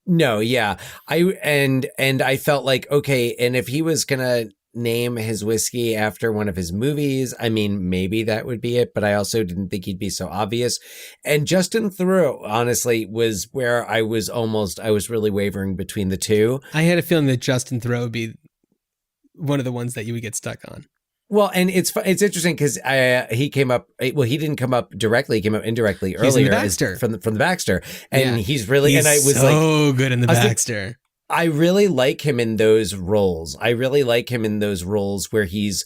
No, yeah. I felt like, okay, and if he was going to name his whiskey after one of his movies, I mean, maybe that would be it, but I also didn't think he'd be so obvious. And Justin Theroux, honestly, was where I was really wavering between the two. I had a feeling that Justin Theroux would be one of the ones that you would get stuck on. Well, and it's interesting because he came up. Well, he didn't come up directly; he came up indirectly earlier. In the Baxter. From the Baxter, and he's really. He's and I was so good in the Baxter. I really like him in those roles. I really like him in those roles where he's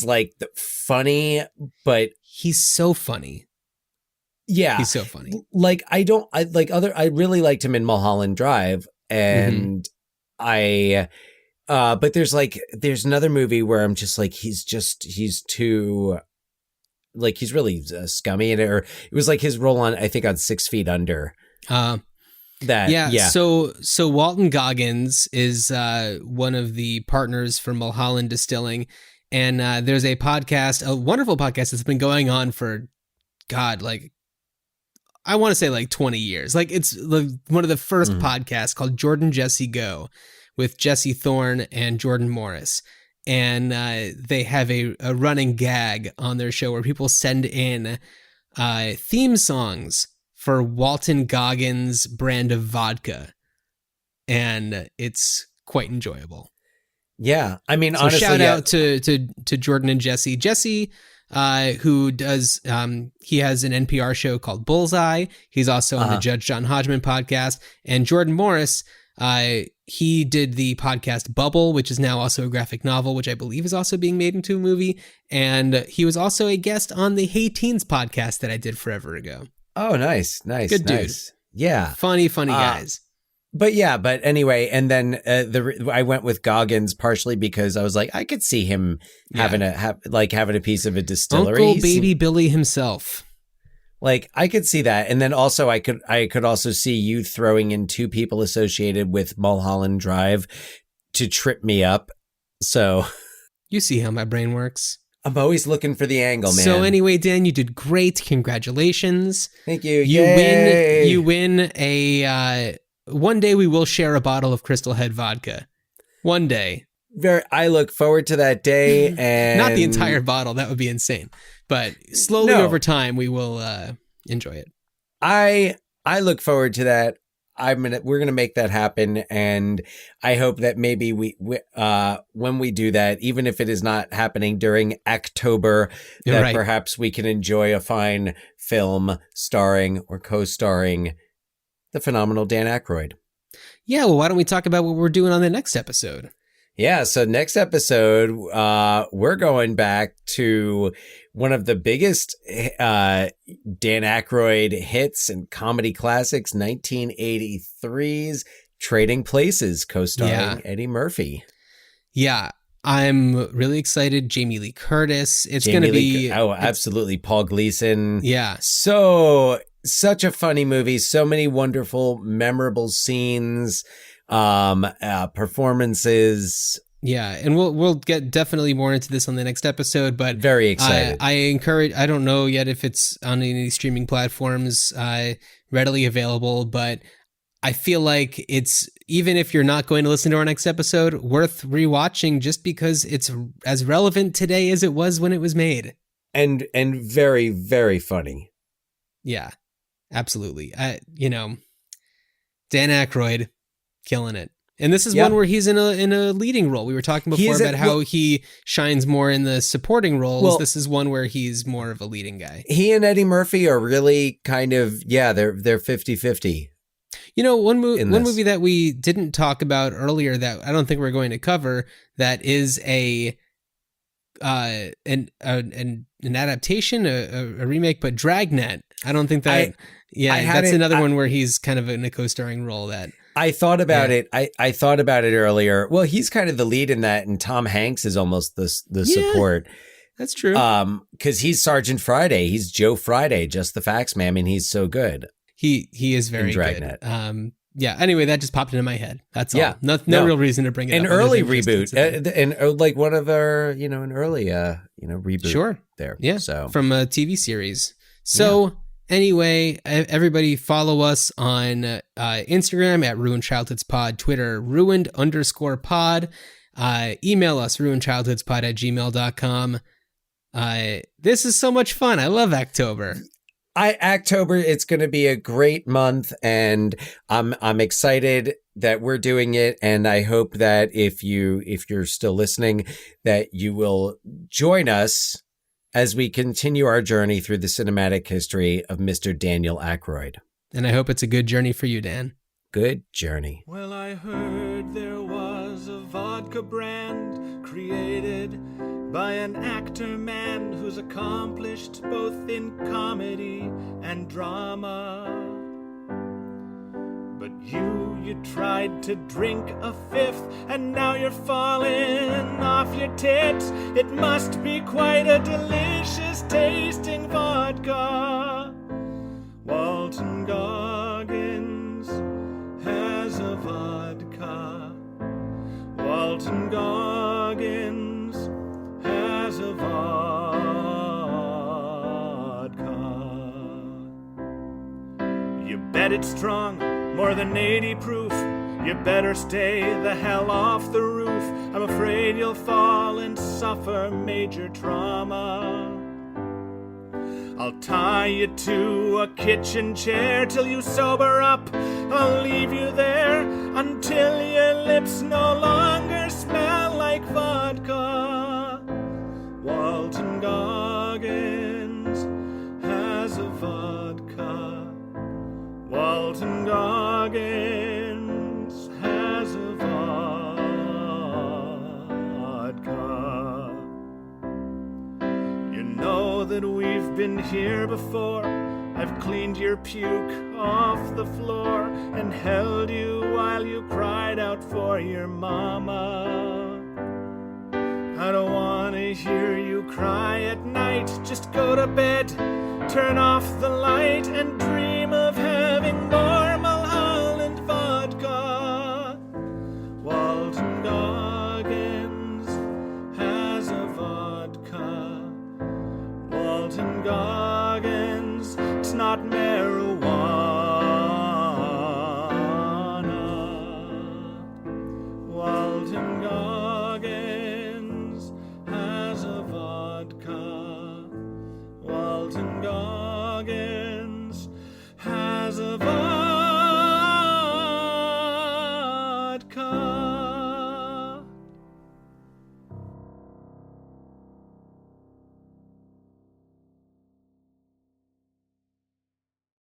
like funny, but he's so funny. Yeah, he's so funny. Like I really liked him in Mulholland Drive, and but there's another movie where I'm just like, he's too, like, he's really scummy in it. Or it was like his role on 6 Feet Under. So Walton Goggins is one of the partners for Mulholland Distilling. And there's a wonderful podcast that's been going on for, I want to say 20 years. Like it's one of the first podcasts called Jordan Jesse Go, with Jesse Thorne and Jordan Morris. And they have a running gag on their show where people send in theme songs for Walton Goggins' brand of vodka. And it's quite enjoyable. Yeah. I mean, so honestly, shout out to Jordan and Jesse. Jesse, who does, he has an NPR show called Bullseye. He's also on the Judge John Hodgman podcast. And Jordan Morris, he did the podcast Bubble, which is now also a graphic novel, which I believe is also being made into a movie. And he was also a guest on the Hey Teens podcast that I did forever ago. Oh, nice. Good dude. Yeah. Funny guys. But anyway, and then I went with Goggins partially because I was like, I could see him having a piece of a distillery. Uncle Baby Billy himself. Like I could see that. And then also I could also see you throwing in two people associated with Mulholland Drive to trip me up. So you see how my brain works. I'm always looking for the angle, man. So anyway, Dan, you did great. Congratulations. Thank you. You win a one day we will share a bottle of Crystal Head vodka. One day. I look forward to that day, and Not the entire bottle. That would be insane. But slowly over time, we will enjoy it. I look forward to that. We're gonna make that happen, and I hope that maybe we when we do that, even if it is not happening during October, that perhaps we can enjoy a fine film starring or co-starring the phenomenal Dan Aykroyd. Yeah, well, why don't we talk about what we're doing on the next episode? Yeah, so next episode, we're going back to one of the biggest Dan Aykroyd hits and comedy classics, 1983's Trading Places, co-starring Eddie Murphy. Yeah, I'm really excited. Jamie Lee Curtis. It's going to be... absolutely. Paul Gleason. Yeah. Such a funny movie. So many wonderful, memorable scenes. Performances. Yeah, and we'll get definitely more into this on the next episode, but very excited. I don't know yet if it's on any streaming platforms readily available, but I feel like it's, even if you're not going to listen to our next episode, worth rewatching just because it's as relevant today as it was when it was made. And very, very funny. Yeah, absolutely. Dan Aykroyd, killing it. And this is one where he's in a leading role. We were talking before about how he shines more in the supporting roles. Well, this is one where he's more of a leading guy. He and Eddie Murphy are really kind of, they're 50-50. One movie that we didn't talk about earlier that I don't think we're going to cover, that is an adaptation, a remake, but Dragnet. I don't think that. That's another one where he's kind of in a co-starring role that. I thought about it. I thought about it earlier. Well, he's kind of the lead in that, and Tom Hanks is almost the support. That's true. Because he's Sergeant Friday. He's Joe Friday, just the facts man. I mean, he's so good. He is very good. Anyway, that just popped into my head. That's all. Yeah. No real reason to bring it up. An early reboot. And like one of our, an early, reboot. Sure. There. Yeah. So from a TV series. So anyway, everybody follow us on Instagram at Ruined Childhoods Pod, Twitter, ruined_pod. Email us, ruinedchildhoodspod@gmail.com. This is so much fun. I love October. October, it's going to be a great month, and I'm excited that we're doing it. And I hope that if you're still listening, that you will join us as we continue our journey through the cinematic history of Mr. Daniel Aykroyd. And I hope it's a good journey for you, Dan. Good journey. Well, I heard there was a vodka brand created by an actor man who's accomplished both in comedy and drama. But you tried to drink a fifth, and now you're falling off your tits. It must be quite a delicious tasting vodka. Walton Goggins has a vodka. Walton Goggins has a vodka. You bet it's strong, more than 80 proof. You better stay the hell off the roof. I'm afraid you'll fall and suffer major trauma. I'll tie you to a kitchen chair till you sober up. I'll leave you there until your lips no longer smell like vodka. Walton Goggins has a vodka. Walton Goggins has a vodka. You know that we've been here before. I've cleaned your puke off the floor and held you while you cried out for your mama. I don't want to hear you cry at night. Just go to bed, turn off the light, and dream of having more Mulholland vodka. Walton Goggins has a vodka. Walton Goggins, it's not marijuana. Walton Goggins.